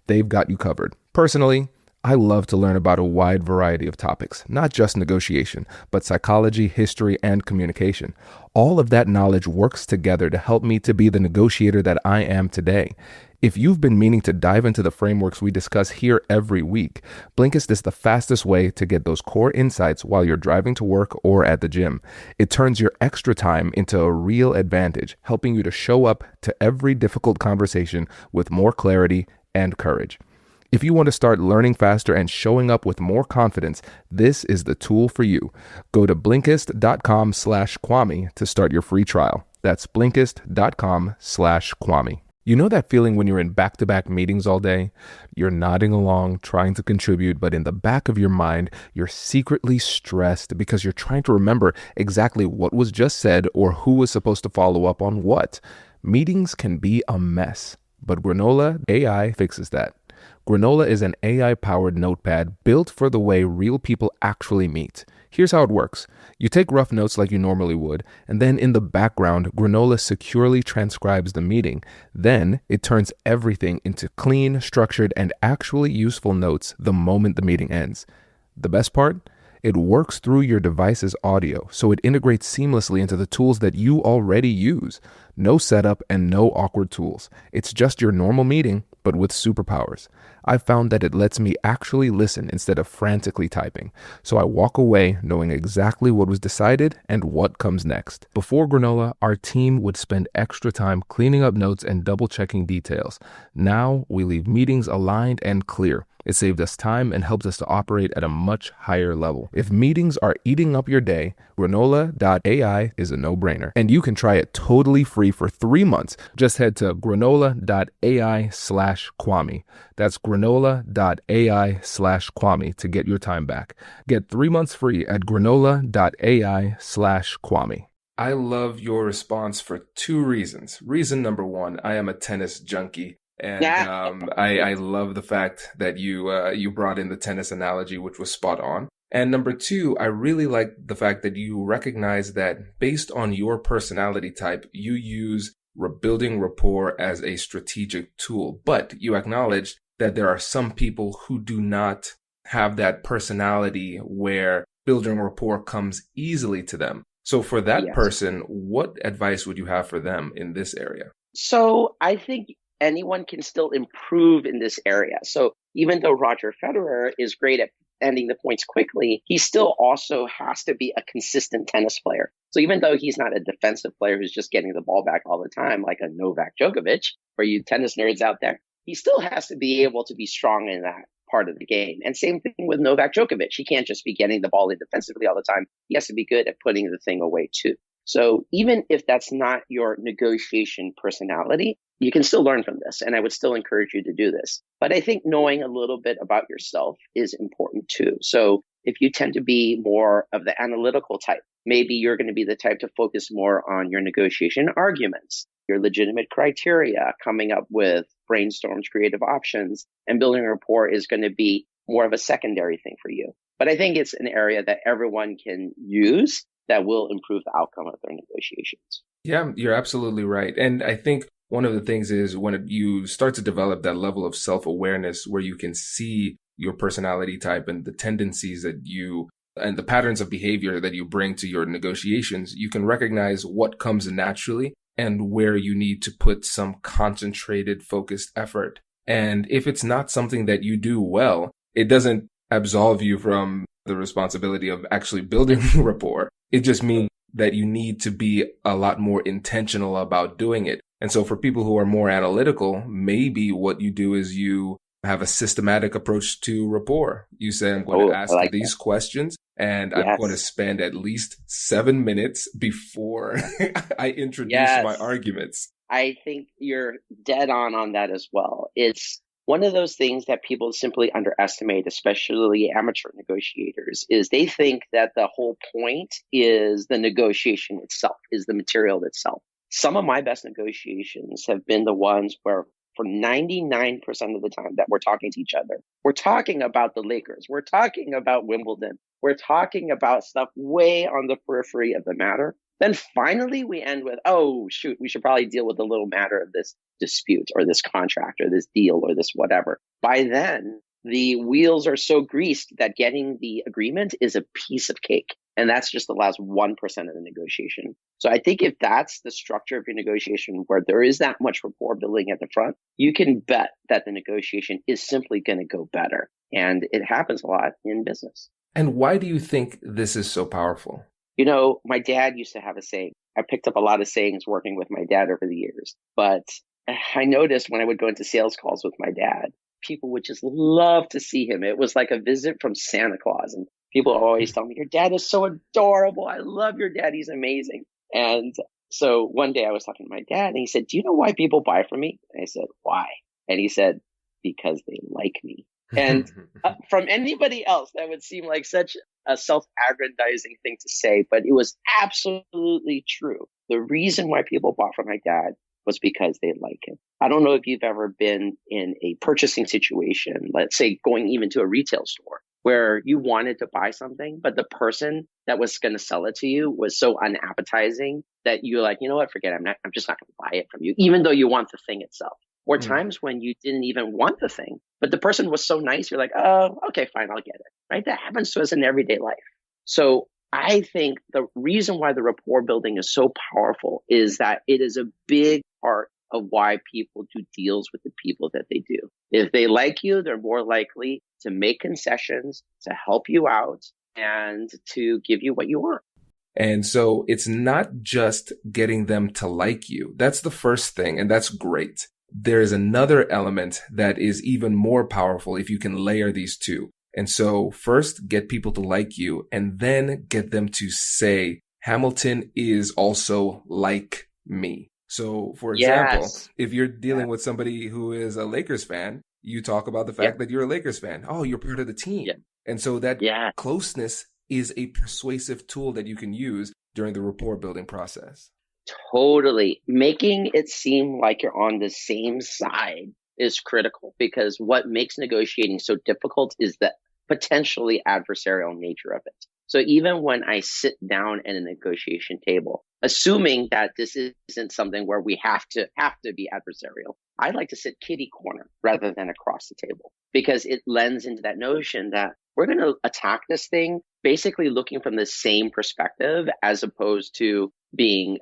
they've got you covered. Personally, I love to learn about a wide variety of topics, not just negotiation, but psychology, history, and communication. All of that knowledge works together to help me to be the negotiator that I am today. If you've been meaning to dive into the frameworks we discuss here every week, Blinkist is the fastest way to get those core insights while you're driving to work or at the gym. It turns your extra time into a real advantage, helping you to show up to every difficult conversation with more clarity and courage. If you want to start learning faster and showing up with more confidence, this is the tool for you. Go to Blinkist.com/Kwame to start your free trial. That's Blinkist.com/Kwame. You know that feeling when you're in back-to-back meetings all day? You're nodding along, trying to contribute, but in the back of your mind, you're secretly stressed because you're trying to remember exactly what was just said or who was supposed to follow up on what. Meetings can be a mess, but Granola AI fixes that. Granola is an AI-powered notepad built for the way real people actually meet. Here's how it works. You take rough notes like you normally would, and then in the background, Granola securely transcribes the meeting. Then it turns everything into clean, structured, and actually useful notes the moment the meeting ends. The best part? It works through your device's audio, so it integrates seamlessly into the tools that you already use. No setup and no awkward tools. It's just your normal meeting, but with superpowers. I've found that it lets me actually listen instead of frantically typing, so I walk away knowing exactly what was decided and what comes next. Before Granola, our team would spend extra time cleaning up notes and double-checking details. Now, we leave meetings aligned and clear. It saved us time and helps us to operate at a much higher level. If meetings are eating up your day, granola.ai is a no-brainer. And you can try it totally free for 3 months. Just head to granola.ai/Kwame. That's granola.ai/Kwame to get your time back. Get 3 months free at granola.ai/Kwame. I love your response for 2 reasons. Reason number 1, I am a tennis junkie. And I love the fact that you brought in the tennis analogy, which was spot on. And number 2, I really like the fact that you recognize that based on your personality type, you use building rapport as a strategic tool. But you acknowledge that there are some people who do not have that personality where building rapport comes easily to them. So for that person, what advice would you have for them in this area? So I think anyone can still improve in this area. So even though Roger Federer is great at ending the points quickly, he still also has to be a consistent tennis player. So even though he's not a defensive player who's just getting the ball back all the time, like a Novak Djokovic, for you tennis nerds out there, he still has to be able to be strong in that part of the game. And same thing with Novak Djokovic. He can't just be getting the ball in defensively all the time. He has to be good at putting the thing away too. So even if that's not your negotiation personality, you can still learn from this. And I would still encourage you to do this. But I think knowing a little bit about yourself is important too. So if you tend to be more of the analytical type, maybe you're going to be the type to focus more on your negotiation arguments, your legitimate criteria, coming up with brainstorms, creative options, and building rapport is going to be more of a secondary thing for you. But I think it's an area that everyone can use that will improve the outcome of their negotiations. Yeah, you're absolutely right. And I think one of the things is when you start to develop that level of self-awareness where you can see your personality type and the tendencies that you and the patterns of behavior that you bring to your negotiations, you can recognize what comes naturally and where you need to put some concentrated, focused effort. And if it's not something that you do well, it doesn't absolve you from the responsibility of actually building rapport. It just means that you need to be a lot more intentional about doing it. And so for people who are more analytical, maybe what you do is you have a systematic approach to rapport. You say, I'm going to ask these questions and I'm going to spend at least 7 minutes before I introduce my arguments. I think you're dead on that as well. It's one of those things that people simply underestimate, especially amateur negotiators, is they think that the whole point is the negotiation itself, is the material itself. Some of my best negotiations have been the ones where for 99% of the time that we're talking to each other, we're talking about the Lakers, we're talking about Wimbledon, we're talking about stuff way on the periphery of the matter. Then finally we end with, oh, shoot, we should probably deal with the little matter of this dispute or this contract or this deal or this whatever. By then, the wheels are so greased that getting the agreement is a piece of cake. And that's just the last 1% of the negotiation. So I think if that's the structure of your negotiation where there is that much rapport building at the front, you can bet that the negotiation is simply going to go better. And it happens a lot in business. And why do you think this is so powerful? You know, my dad used to have a saying. I picked up a lot of sayings working with my dad over the years. But I noticed when I would go into sales calls with my dad, people would just love to see him. It was like a visit from Santa Claus. And people always tell me, your dad is so adorable. I love your dad. He's amazing. And so one day I was talking to my dad and he said, do you know why people buy from me? And I said, why? And he said, because they like me. And from anybody else, that would seem like such a self-aggrandizing thing to say, but it was absolutely true. The reason why people bought from my dad was because they like him. I don't know if you've ever been in a purchasing situation, let's say going even to a retail store, where you wanted to buy something, but the person that was going to sell it to you was so unappetizing that you're like, you know what, forget it. I'm just not going to buy it from you, even though you want the thing itself. Or times when you didn't even want the thing, but the person was so nice, you're like, oh, okay, fine, I'll get it. right? That happens to us in everyday life. So I think the reason why the rapport building is so powerful is that it is a big part of why people do deals with the people that they do. If they like you, they're more likely to make concessions, to help you out, and to give you what you want. And so it's not just getting them to like you. That's the first thing, and that's great. There is another element that is even more powerful if you can layer these two. And so first, get people to like you, and then get them to say, Hamilton is also like me. So, for example, Yes. if you're dealing with somebody who is a Lakers fan, you talk about the fact that you're a Lakers fan. Oh, you're part of the team. Yeah. And so that Yeah. closeness is a persuasive tool that you can use during the rapport building process. Totally. Making it seem like you're on the same side is critical, because what makes negotiating so difficult is the potentially adversarial nature of it. So even when I sit down at a negotiation table, assuming that this isn't something where we have to be adversarial, I like to sit kitty corner rather than across the table, because it lends into that notion that we're going to attack this thing basically looking from the same perspective, as opposed to being,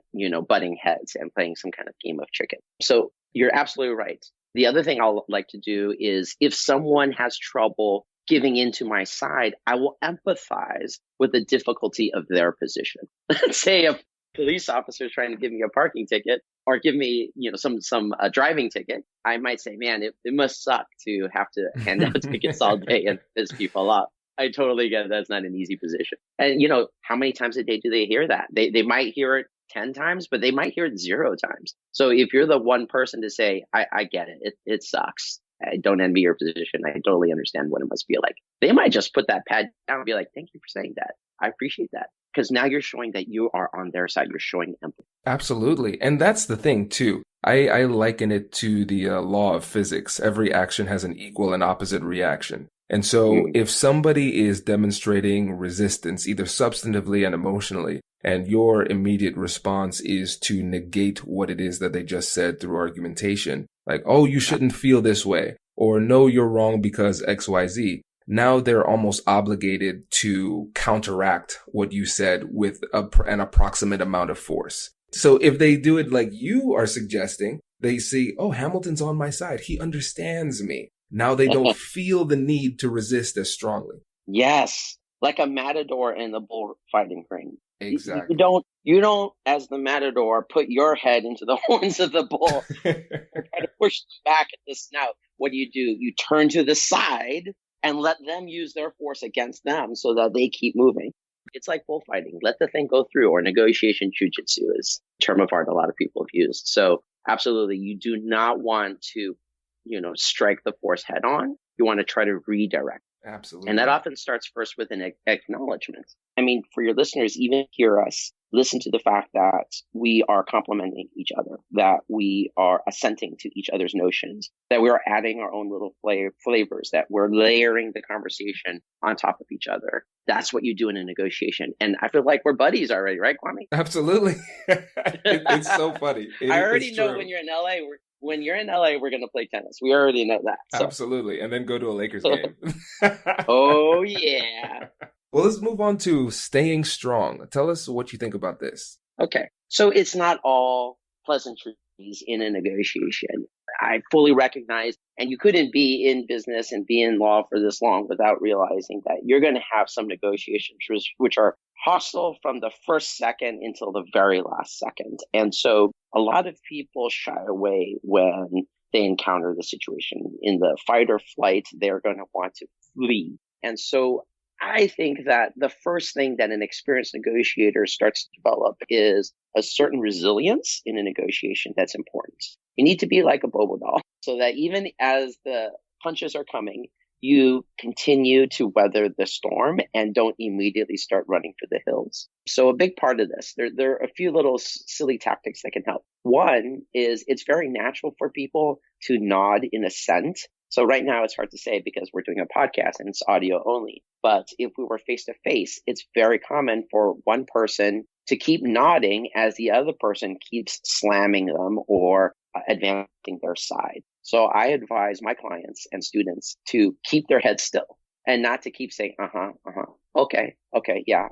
butting heads and playing some kind of game of chicken. So you're absolutely right. The other thing I'll like to do is, if someone has trouble giving into my side, I will empathize with the difficulty of their position. Let's say a police officer is trying to give me a parking ticket, or give me, some driving ticket. I might say, man, it must suck to have to hand out tickets all day and piss people off. I totally get it. That's not an easy position. And how many times a day do they hear that? They might hear it 10 times, but they might hear it 0 times. So if you're the one person to say, I get it, it sucks, I don't envy your position, I totally understand what it must feel like, they might just put that pad down and be like, thank you for saying that. I appreciate that. Because now you're showing that you are on their side. You're showing empathy. Absolutely. And that's the thing, too. I liken it to the law of physics. Every action has an equal and opposite reaction. And so if somebody is demonstrating resistance, either substantively and emotionally, and your immediate response is to negate what it is that they just said through argumentation, like, oh, you shouldn't feel this way, or no, you're wrong because XYZ. Now they're almost obligated to counteract what you said with an approximate amount of force. So if they do it like you are suggesting, they see, oh, Hamilton's on my side. He understands me. Now they don't feel the need to resist as strongly. Yes. Like a matador in the bullfighting ring. Exactly. You don't, as the matador, put your head into the horns of the bull or try to push them back at the snout. What do? You turn to the side and let them use their force against them so that they keep moving. It's like bullfighting. Let the thing go through, or negotiation jujitsu is a term of art a lot of people have used. So absolutely, you do not want to, strike the force head on. You want to try to redirect. Absolutely. And that often starts first with an acknowledgement. I mean, for your listeners, even hear us listen to the fact that we are complementing each other, that we are assenting to each other's notions, that we are adding our own little flavors, that we're layering the conversation on top of each other. That's what you do in a negotiation. And I feel like we're buddies already, right, Kwame? Absolutely. It's so funny. I already know when you're in LA, we're going to play tennis. We already know that. So. Absolutely. And then go to a Lakers game. Oh, yeah. Well, let's move on to staying strong. Tell us what you think about this. Okay. So it's not all pleasantries in a negotiation. I fully recognize, and you couldn't be in business and be in law for this long without realizing that you're going to have some negotiations which are hostile from the first second until the very last second. And so a lot of people shy away when they encounter the situation. In the fight or flight, they're going to want to flee. And so I think that the first thing that an experienced negotiator starts to develop is a certain resilience in a negotiation that's important. You need to be like a Bobo doll, so that even as the punches are coming, you continue to weather the storm and don't immediately start running for the hills. So a big part of this, there are a few little silly tactics that can help. One is it's very natural for people to nod in assent. So right now it's hard to say because we're doing a podcast and it's audio only. But if we were face to face, it's very common for one person to keep nodding as the other person keeps slamming them or advancing their side. So I advise my clients and students to keep their heads still. and not to keep saying, okay, okay, yeah,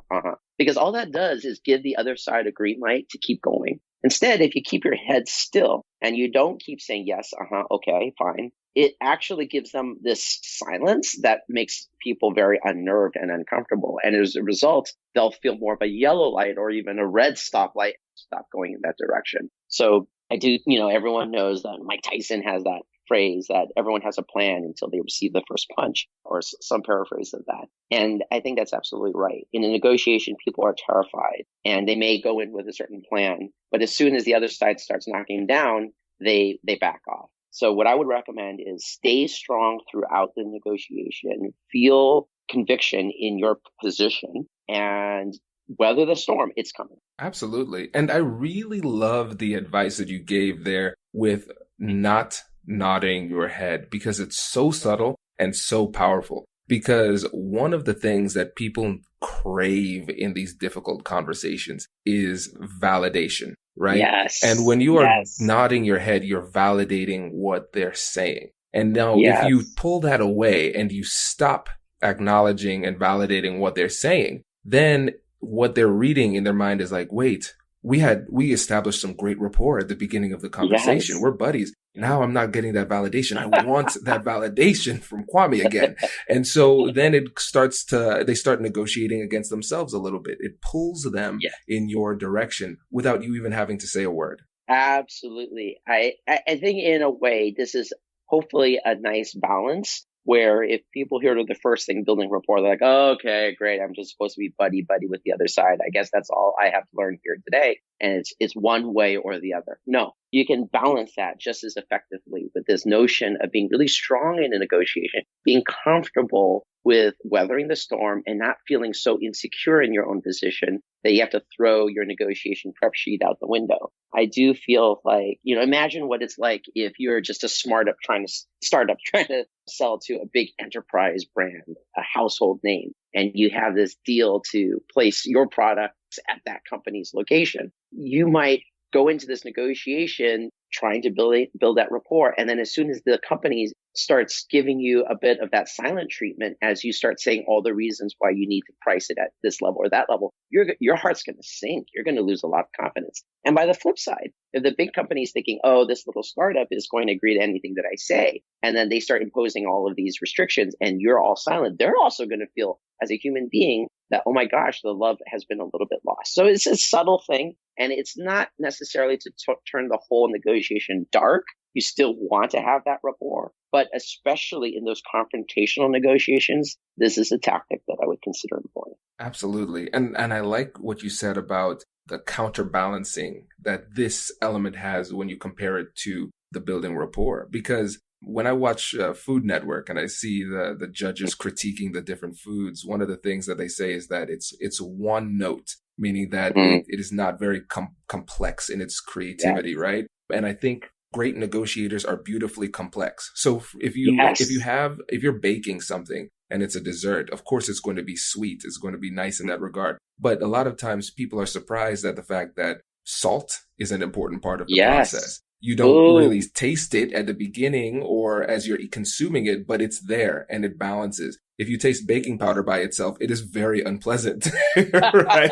because all that does is give the other side a green light to keep going. Instead, if you keep your head still and you don't keep saying yes, okay, fine, it actually gives them this silence that makes people very unnerved and uncomfortable. And as a result, they'll feel more of a yellow light or even a red stoplight, stop going in that direction. So I do, everyone knows that Mike Tyson has that phrase that everyone has a plan until they receive the first punch, or some paraphrase of that. And I think that's absolutely right. In a negotiation, people are terrified and they may go in with a certain plan, but as soon as the other side starts knocking down, they back off. So what I would recommend is stay strong throughout the negotiation, feel conviction in your position, and weather the storm. It's coming. Absolutely. And I really love the advice that you gave there with not nodding your head, because it's so subtle and so powerful. Because one of the things that people crave in these difficult conversations is validation, right? Yes. And when you are nodding your head, you're validating what they're saying. And now if you pull that away and you stop acknowledging and validating what they're saying, then what they're reading in their mind is like, wait, we established some great rapport at the beginning of the conversation. We're buddies. Now I'm not getting that validation. I want that validation from Kwame again. And so then they start negotiating against themselves a little bit. It pulls them in your direction without you even having to say a word. Absolutely. I think in a way, this is hopefully a nice balance where if people hear the first thing, building rapport, they're like, oh, okay, great. I'm just supposed to be buddy with the other side. I guess that's all I have to learn here today. And it's one way or the other. No, you can balance that just as effectively with this notion of being really strong in a negotiation, being comfortable with weathering the storm and not feeling so insecure in your own position that you have to throw your negotiation prep sheet out the window. I do feel like, imagine what it's like if you're just a startup trying to sell to a big enterprise brand, a household name, and you have this deal to place your products at that company's location. You might go into this negotiation trying to build that rapport. And then as soon as the company starts giving you a bit of that silent treatment, as you start saying all the reasons why you need to price it at this level or that level, your heart's going to sink. You're going to lose a lot of confidence. And by the flip side, if the big company is thinking, oh, this little startup is going to agree to anything that I say, and then they start imposing all of these restrictions and you're all silent, they're also going to feel as a human being that, oh my gosh, the love has been a little bit lost. So it's a subtle thing, and it's not necessarily to turn the whole negotiation dark. You still want to have that rapport, but especially in those confrontational negotiations, this is a tactic that I would consider employing. Absolutely. And I like what you said about the counterbalancing that this element has when you compare it to the building rapport, because when I watch Food Network and I see the judges critiquing the different foods, one of the things that they say is that it's one note, meaning that it is not very complex in its creativity, right? And I think great negotiators are beautifully complex. So if you're baking something and it's a dessert, of course it's going to be sweet. It's going to be nice in that regard. But a lot of times people are surprised at the fact that salt is an important part of the process. You don't really taste it at the beginning or as you're consuming it, but it's there and it balances. If you taste baking powder by itself, it is very unpleasant, right?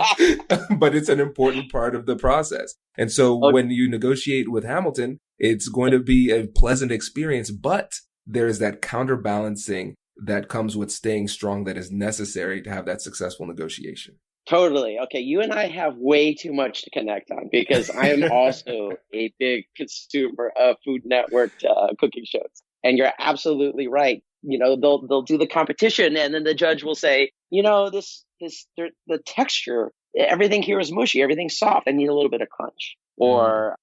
But it's an important part of the process. And so when you negotiate with Hamilton, it's going to be a pleasant experience, but there's that counterbalancing that comes with staying strong that is necessary to have that successful negotiation. Totally. Okay. You and I have way too much to connect on because I am also a big consumer of Food Network cooking shows. And you're absolutely right. They'll do the competition and then the judge will say, the texture, everything here is mushy, everything's soft. I need a little bit of crunch. Or,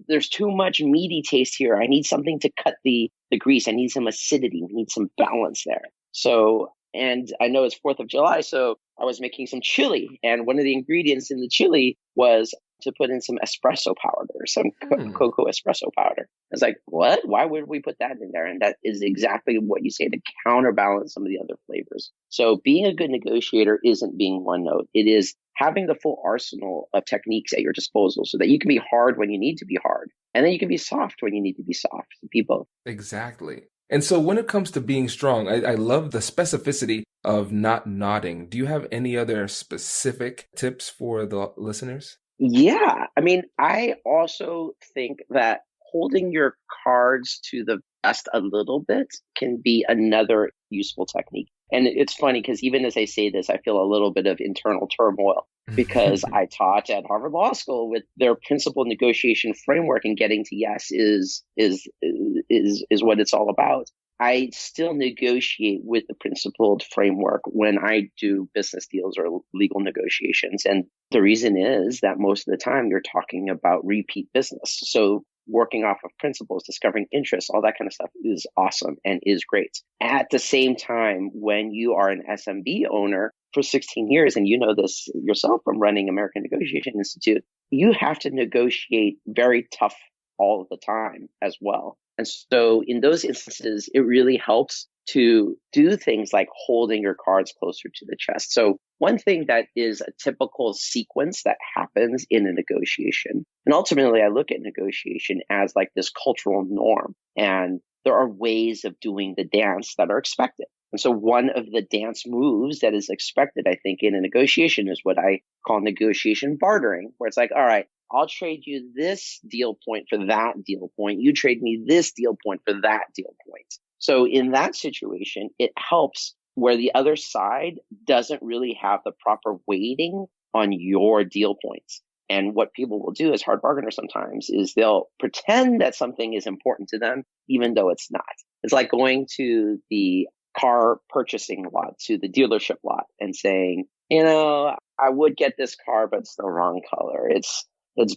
there's too much meaty taste here. I need something to cut the grease. I need some acidity. We need some balance there. So, and I know it's 4th of July, so I was making some chili. And one of the ingredients in the chili was to put in some espresso powder, some cocoa espresso powder. I was like, what? Why would we put that in there? And that is exactly what you say, to counterbalance some of the other flavors. So being a good negotiator isn't being one note. It is having the full arsenal of techniques at your disposal so that you can be hard when you need to be hard. And then you can be soft when you need to be soft. People. Exactly. And so when it comes to being strong, I love the specificity of not nodding. Do you have any other specific tips for the listeners? Yeah. I mean, I also think that holding your cards to the vest a little bit can be another useful technique. And it's funny because even as I say this, I feel a little bit of internal turmoil because I taught at Harvard Law School with their principal negotiation framework, and getting to yes is what it's all about. I still negotiate with the principled framework when I do business deals or legal negotiations. And the reason is that most of the time you're talking about repeat business. So working off of principles, discovering interests, all that kind of stuff is awesome and is great. At the same time, when you are an SMB owner for 16 years, and you know this yourself from running American Negotiation Institute, you have to negotiate very tough all of the time as well. And so in those instances, it really helps to do things like holding your cards closer to the chest. So one thing that is a typical sequence that happens in a negotiation, and ultimately I look at negotiation as like this cultural norm, and there are ways of doing the dance that are expected. And so one of the dance moves that is expected, I think, in a negotiation is what I call negotiation bartering, where it's like, all right, I'll trade you this deal point for that deal point. You trade me this deal point for that deal point. So in that situation, it helps where the other side doesn't really have the proper weighting on your deal points. And what people will do as hard bargainers sometimes is they'll pretend that something is important to them, even though it's not. It's like going to the car purchasing lot, to the dealership lot, and saying, I would get this car, but it's the wrong color. It's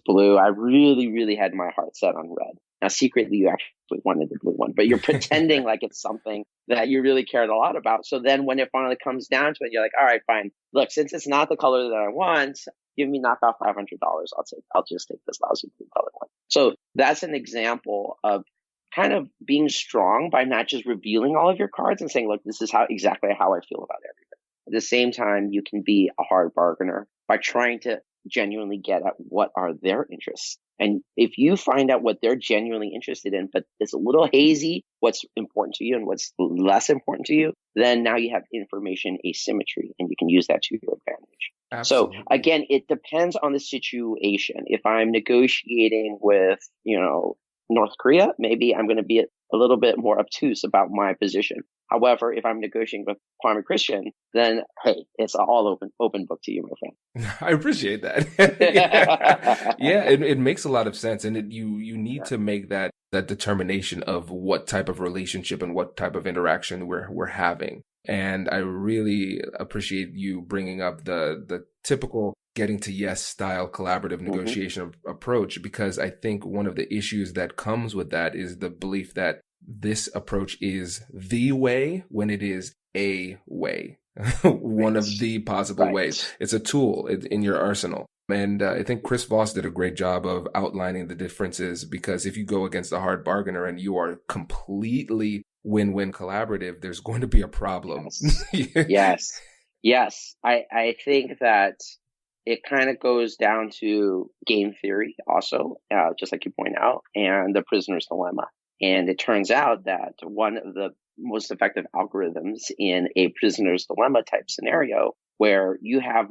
blue. I really, really had my heart set on red. Now, secretly, you actually wanted the blue one, but you're pretending like it's something that you really cared a lot about. So then when it finally comes down to it, you're like, all right, fine. Look, since it's not the color that I want, give me knock off $500. I'll just take this lousy blue color one. So that's an example of kind of being strong by not just revealing all of your cards and saying, look, this is exactly how I feel about everything. At the same time, you can be a hard bargainer by trying to genuinely get at what are their interests. And if you find out what they're genuinely interested in, but it's a little hazy, what's important to you and what's less important to you, then now you have information asymmetry and you can use that to your advantage. Absolutely. So again, it depends on the situation. If I'm negotiating with, North Korea, maybe I'm going to be a little bit more obtuse about my position. However, if I'm negotiating with Kwame Christian, then hey, it's all open book to you, my friend. I appreciate that. Yeah, it makes a lot of sense, and you need to make that determination of what type of relationship and what type of interaction we're having. And I really appreciate you bringing up the typical getting to yes style collaborative negotiation approach, because I think one of the issues that comes with that is the belief that this approach is the way when it is a way, one of the possible ways. It's a tool in your arsenal. And I think Chris Voss did a great job of outlining the differences, because if you go against a hard bargainer and you are completely win-win collaborative, there's going to be a problem. Yes. I think that it kind of goes down to game theory also, just like you point out, and the prisoner's dilemma. And it turns out that one of the most effective algorithms in a prisoner's dilemma type scenario, where you have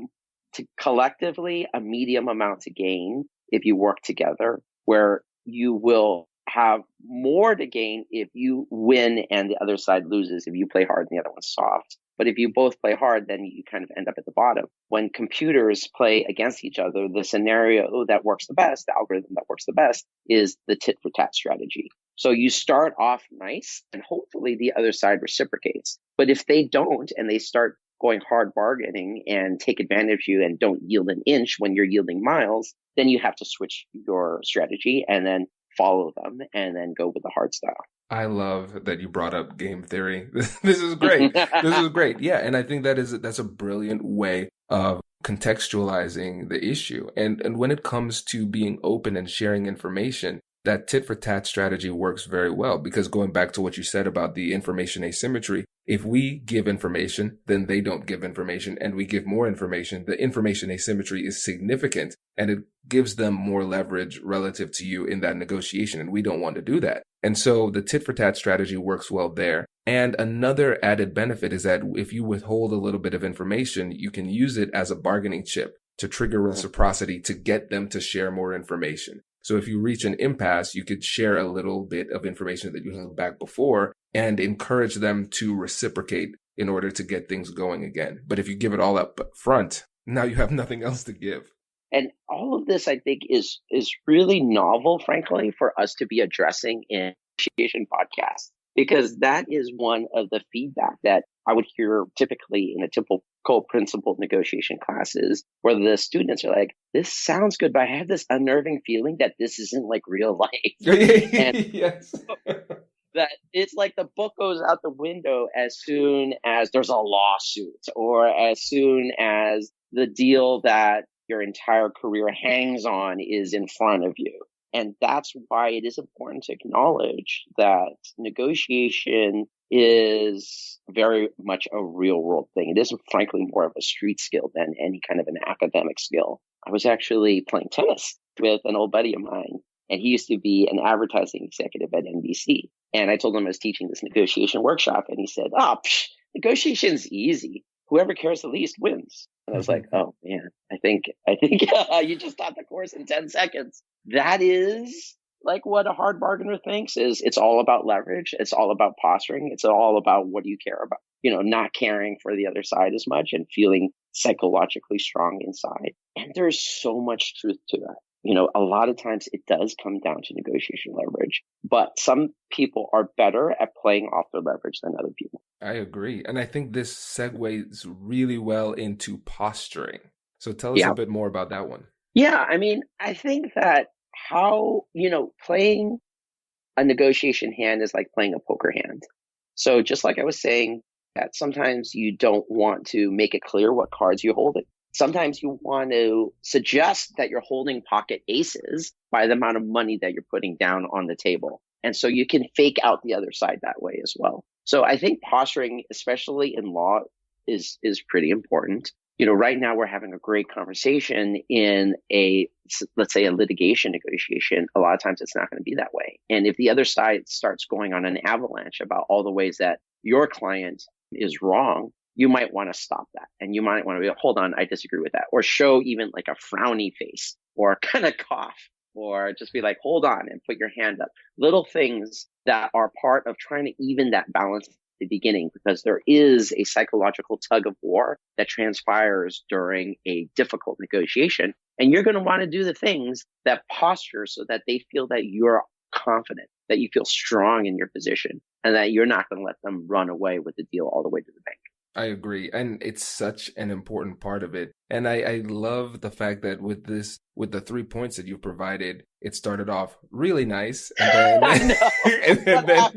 collectively a medium amount to gain if you work together, where you will have more to gain if you win and the other side loses, if you play hard and the other one's soft. But if you both play hard, then you kind of end up at the bottom. When computers play against each other, the scenario that works the best, the algorithm that works the best, is the tit for tat strategy. So you start off nice and hopefully the other side reciprocates. But if they don't and they start going hard bargaining and take advantage of you and don't yield an inch when you're yielding miles, then you have to switch your strategy and then follow them and then go with the hard style. I love that you brought up game theory. This is great. This is great. Yeah. And I think that's a brilliant way of contextualizing the issue. And when it comes to being open and sharing information, that tit for tat strategy works very well, because going back to what you said about the information asymmetry, if we give information, then they don't give information, and we give more information, the information asymmetry is significant, and it gives them more leverage relative to you in that negotiation. And we don't want to do that. And so the tit for tat strategy works well there. And another added benefit is that if you withhold a little bit of information, you can use it as a bargaining chip to trigger reciprocity to get them to share more information. So if you reach an impasse, you could share a little bit of information that you held back before and encourage them to reciprocate in order to get things going again. But if you give it all up front, now you have nothing else to give. And all of this, I think, is really novel, frankly, for us to be addressing in negotiation podcasts, because that is one of the feedback that I would hear typically in a typical principled negotiation classes, where the students are like, this sounds good, but I have this unnerving feeling that this isn't like real life. And Yes. that it's like the book goes out the window as soon as there's a lawsuit, or as soon as the deal that your entire career hangs on is in front of you. And that's why it is important to acknowledge that negotiation is very much a real world thing. It is, frankly, more of a street skill than any kind of an academic skill. I was actually playing tennis with an old buddy of mine, and he used to be an advertising executive at NBC. And I told him I was teaching this negotiation workshop, and he said, negotiation's easy. Whoever cares the least wins. And I was like, oh man, I think you just taught the course in 10 seconds. That is like what a hard bargainer thinks is. It's all about leverage. It's all about posturing. It's all about what do you care about, not caring for the other side as much and feeling psychologically strong inside. And there's so much truth to that. A lot of times it does come down to negotiation leverage, but some people are better at playing off their leverage than other people. I agree. And I think this segues really well into posturing. So tell us a bit more about that one. Yeah. I mean, I think that playing a negotiation hand is like playing a poker hand. So just like I was saying, that sometimes you don't want to make it clear what cards you hold. Sometimes you want to suggest that you're holding pocket aces by the amount of money that you're putting down on the table. And so you can fake out the other side that way as well. So I think posturing, especially in law, is pretty important. Right now we're having a great conversation in let's say a litigation negotiation. A lot of times it's not going to be that way. And if the other side starts going on an avalanche about all the ways that your client is wrong, you might want to stop that. And you might want to be, hold on, I disagree with that. Or show even like a frowny face or kind of cough, or just be like, hold on, and put your hand up. Little things that are part of trying to even that balance at the beginning, because there is a psychological tug of war that transpires during a difficult negotiation. And you're going to want to do the things that posture so that they feel that you're confident, that you feel strong in your position, and that you're not going to let them run away with the deal all the way to the bank. I agree. And it's such an important part of it. And I love the fact that with the 3 points that you provided, it started off really nice. And then, and then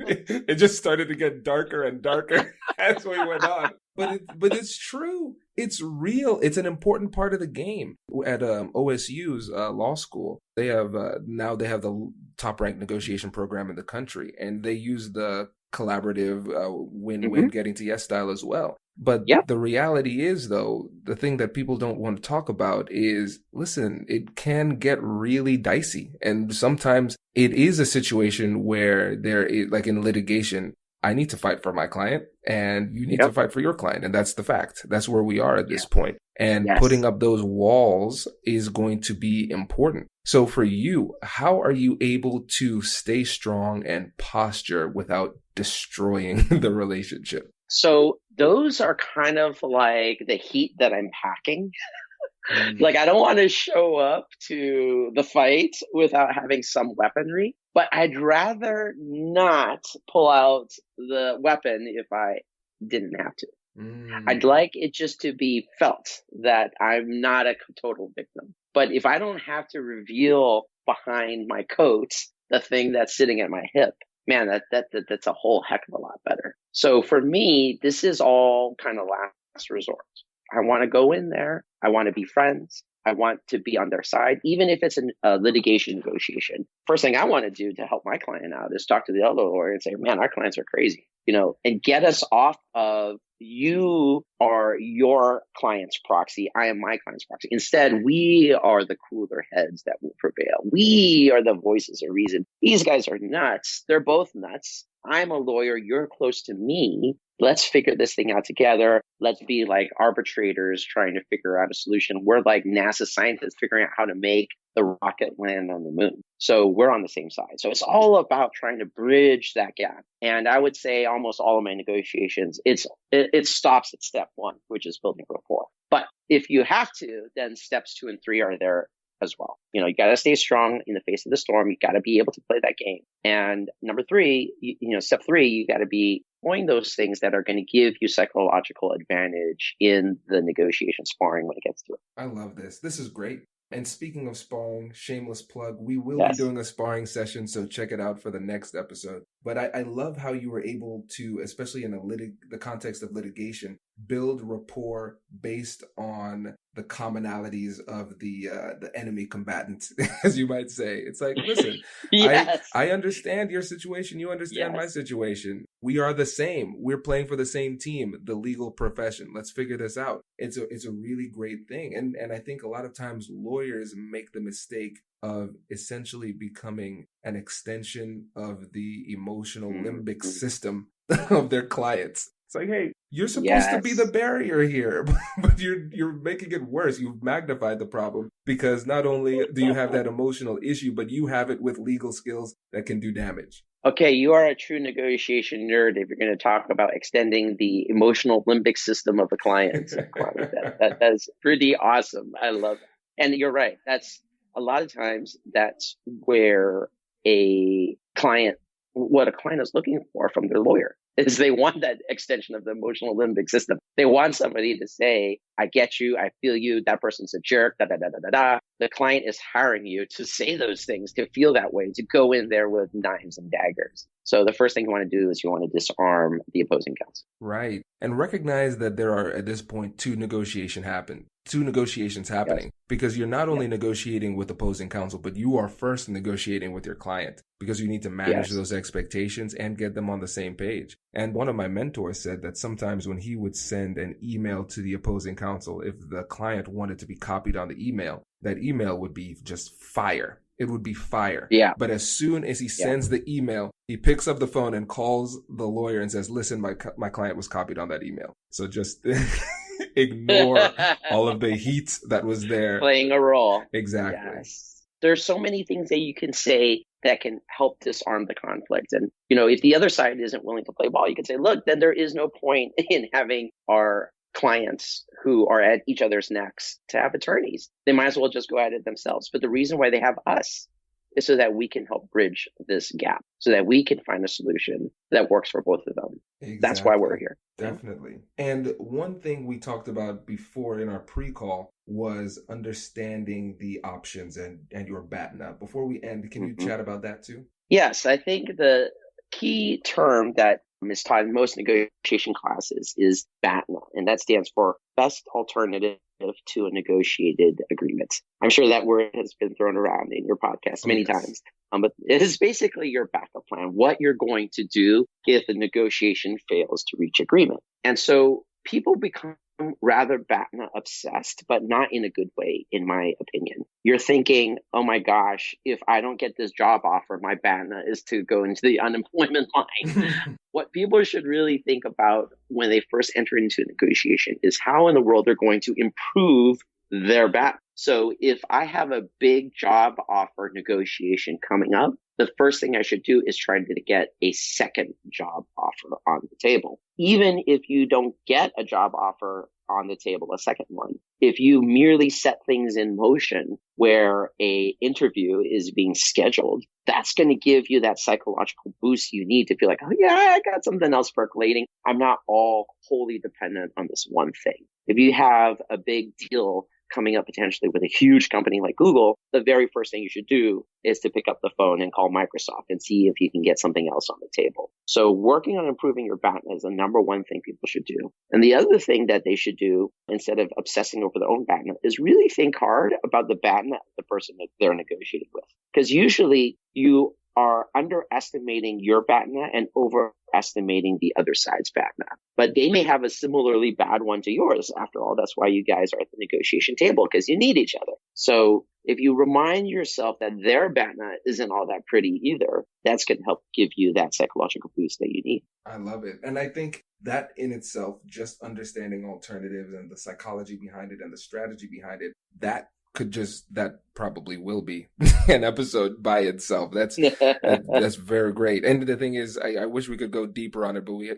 it just started to get darker and darker as we went on. But it's true. It's real. It's an important part of the game. At OSU's law school, they have the top ranked negotiation program in the country, and they use the collaborative win-win getting to yes style as well. But the reality is, though, the thing that people don't want to talk about is, listen, it can get really dicey. And sometimes it is a situation where there is, like in litigation, I need to fight for my client and you need to fight for your client. And that's the fact. That's where we are at this point. And putting up those walls is going to be important. So for you, how are you able to stay strong and posture without destroying the relationship? So those are kind of like the heat that I'm packing. Like, I don't want to show up to the fight without having some weaponry, but I'd rather not pull out the weapon if I didn't have to. I'd like it just to be felt that I'm not a total victim. But if I don't have to reveal behind my coat the thing that's sitting at my hip, man, that's a whole heck of a lot better. So for me, this is all kind of last resort. I want to go in there. I want to be friends. I want to be on their side, even if it's a litigation negotiation. First thing I want to do to help my client out is talk to the other lawyer and say, man, our clients are crazy, and get us off of you are your client's proxy. I am my client's proxy. Instead, we are the cooler heads that will prevail. We are the voices of reason. These guys are nuts. They're both nuts. I'm a lawyer. You're close to me. Let's figure this thing out together. Let's be like arbitrators trying to figure out a solution. We're like NASA scientists figuring out how to make the rocket land on the moon. So we're on the same side. So it's all about trying to bridge that gap. And I would say almost all of my negotiations, it stops at step one, which is building rapport. But if you have to, then steps 2 and 3 are there as well. You got to stay strong in the face of the storm. You got to be able to play that game. And number 3, step 3, you got to be doing those things that are going to give you psychological advantage in the negotiation sparring when it gets to it. I love this. This is great. And speaking of sparring, shameless plug, we will Yes. be doing a sparring session, so check it out for the next episode. But I love how you were able to, especially in the context of litigation, build rapport based on the commonalities of the enemy combatant, as you might say. It's like, listen, Yes. I understand your situation. You understand my situation. We are the same. We're playing for the same team, the legal profession. Let's figure this out. It's a really great thing. And I think a lot of times lawyers make the mistake of essentially becoming an extension of the emotional limbic system of their clients. It's like, hey, you're supposed to be the barrier here, but you're making it worse. You've magnified the problem because not only do you have that emotional issue, but you have it with legal skills that can do damage. Okay, you are a true negotiation nerd if you're going to talk about extending the emotional limbic system of a client. That's pretty awesome. I love it. And you're right. That's a lot of times that's where what a client is looking for from their lawyer is they want that extension of the emotional limbic system. They want somebody to say, I get you, I feel you, that person's a jerk, da, da, da, da, da, da. The client is hiring you to say those things, to feel that way, to go in there with knives and daggers. So the first thing you want to do is you want to disarm the opposing counsel. Right. And recognize that there are, at this point, two negotiations happening, yes. Because you're not only negotiating with opposing counsel, but you are first negotiating with your client because you need to manage those expectations and get them on the same page. And one of my mentors said that sometimes when he would send an email to the opposing counsel, if the client wanted to be copied on the email, that email would be just fire. It would be fire. Yeah. But as soon as he sends the email, he picks up the phone and calls the lawyer and says, listen, my client was copied on that email. So just ignore all of the heat that was there. Playing a role. Exactly. Yes. There's so many things that you can say that can help disarm the conflict. And, if the other side isn't willing to play ball, you can say, look, then there is no point in having our clients who are at each other's necks to have attorneys. They might as well just go at it themselves. But the reason why they have us is so that we can help bridge this gap, so that we can find a solution that works for both of them. Exactly. That's why we're here. Definitely. And one thing we talked about before in our pre-call was understanding the options and your BATNA. Before we end, can you chat about that too? Yes, I think the key term that is taught in most negotiation classes is BATNA, and that stands for Best Alternative to a Negotiated Agreement. I'm sure that word has been thrown around in your podcast many times, but it is basically your backup plan, what you're going to do if the negotiation fails to reach agreement. And so people become rather BATNA obsessed, but not in a good way, in my opinion. You're thinking, oh my gosh, if I don't get this job offer, my BATNA is to go into the unemployment line. What people should really think about when they first enter into a negotiation is how in the world they're going to improve their BATNA. So if I have a big job offer negotiation coming up, the first thing I should do is try to get a second job offer on the table. Even if you don't get a job offer on the table, a second one, if you merely set things in motion where a interview is being scheduled, that's going to give you that psychological boost you need to feel like, oh yeah, I got something else percolating. I'm not all wholly dependent on this one thing. If you have a big deal coming up potentially with a huge company like Google, the very first thing you should do is to pick up the phone and call Microsoft and see if you can get something else on the table. So working on improving your BATNA is the number one thing people should do. And the other thing that they should do, instead of obsessing over their own BATNA, is really think hard about the BATNA of the person that they're negotiating with. Because usually you are underestimating your BATNA and overestimating the other side's BATNA. But they may have a similarly bad one to yours. After all, that's why you guys are at the negotiation table, because you need each other. So if you remind yourself that their BATNA isn't all that pretty either, that's going to help give you that psychological boost that you need. I love it. And I think that in itself, just understanding alternatives and the psychology behind it and the strategy behind it, that probably will be an episode by itself. That's very great. And the thing is, I wish we could go deeper on it, but we're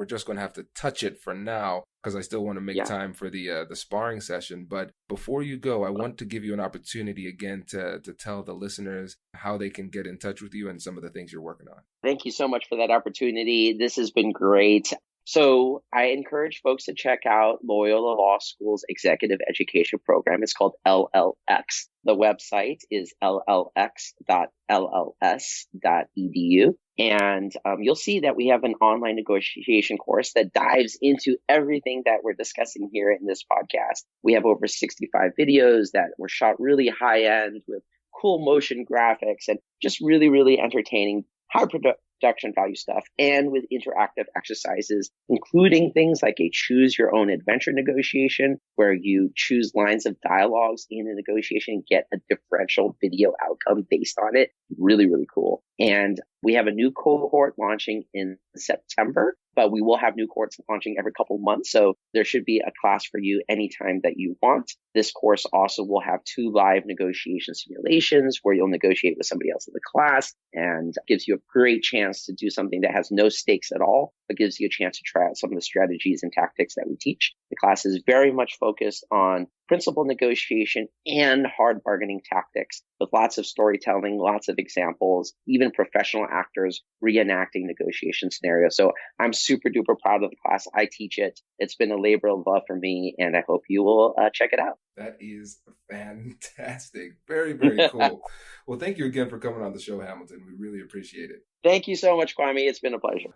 just going to have to touch it for now, because I still want to make time for the sparring session. But before you go, I want to give you an opportunity again to tell the listeners how they can get in touch with you and some of the things you're working on. Thank you so much for that opportunity. This has been great. So I encourage folks to check out Loyola Law School's executive education program. It's called LLX. The website is llx.lls.edu. And you'll see that we have an online negotiation course that dives into everything that we're discussing here in this podcast. We have over 65 videos that were shot really high end with cool motion graphics and just really, really entertaining, high production value stuff, and with interactive exercises, including things like a choose your own adventure negotiation, where you choose lines of dialogues in a negotiation and get a differential video outcome based on it. Really, really cool. And we have a new cohort launching in September, but we will have new cohorts launching every couple of months. So there should be a class for you anytime that you want. This course also will have 2 live negotiation simulations where you'll negotiate with somebody else in the class, and gives you a great chance to do something that has no stakes at all, but gives you a chance to try out some of the strategies and tactics that we teach. The class is very much focused on principal negotiation and hard bargaining tactics, with lots of storytelling, lots of examples, even professional actors reenacting negotiation scenarios. So I'm super duper proud of the class. I teach it. It's been a labor of love for me, and I hope you will check it out. That is fantastic. Very, very cool. Well, thank you again for coming on the show, Hamilton. We really appreciate it. Thank you so much, Kwame. It's been a pleasure.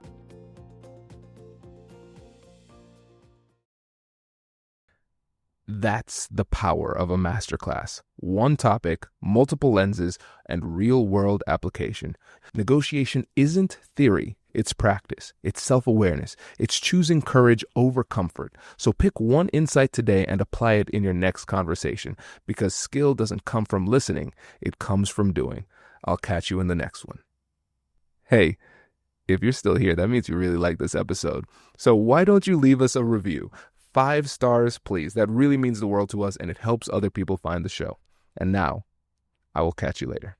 That's the power of a masterclass. One topic, multiple lenses, and real-world application. Negotiation isn't theory. It's practice. It's self-awareness. It's choosing courage over comfort. So pick one insight today and apply it in your next conversation, because skill doesn't come from listening. It comes from doing. I'll catch you in the next one. Hey, if you're still here, that means you really like this episode. So why don't you leave us a review? 5 stars, please. That really means the world to us, and it helps other people find the show. And now, I will catch you later.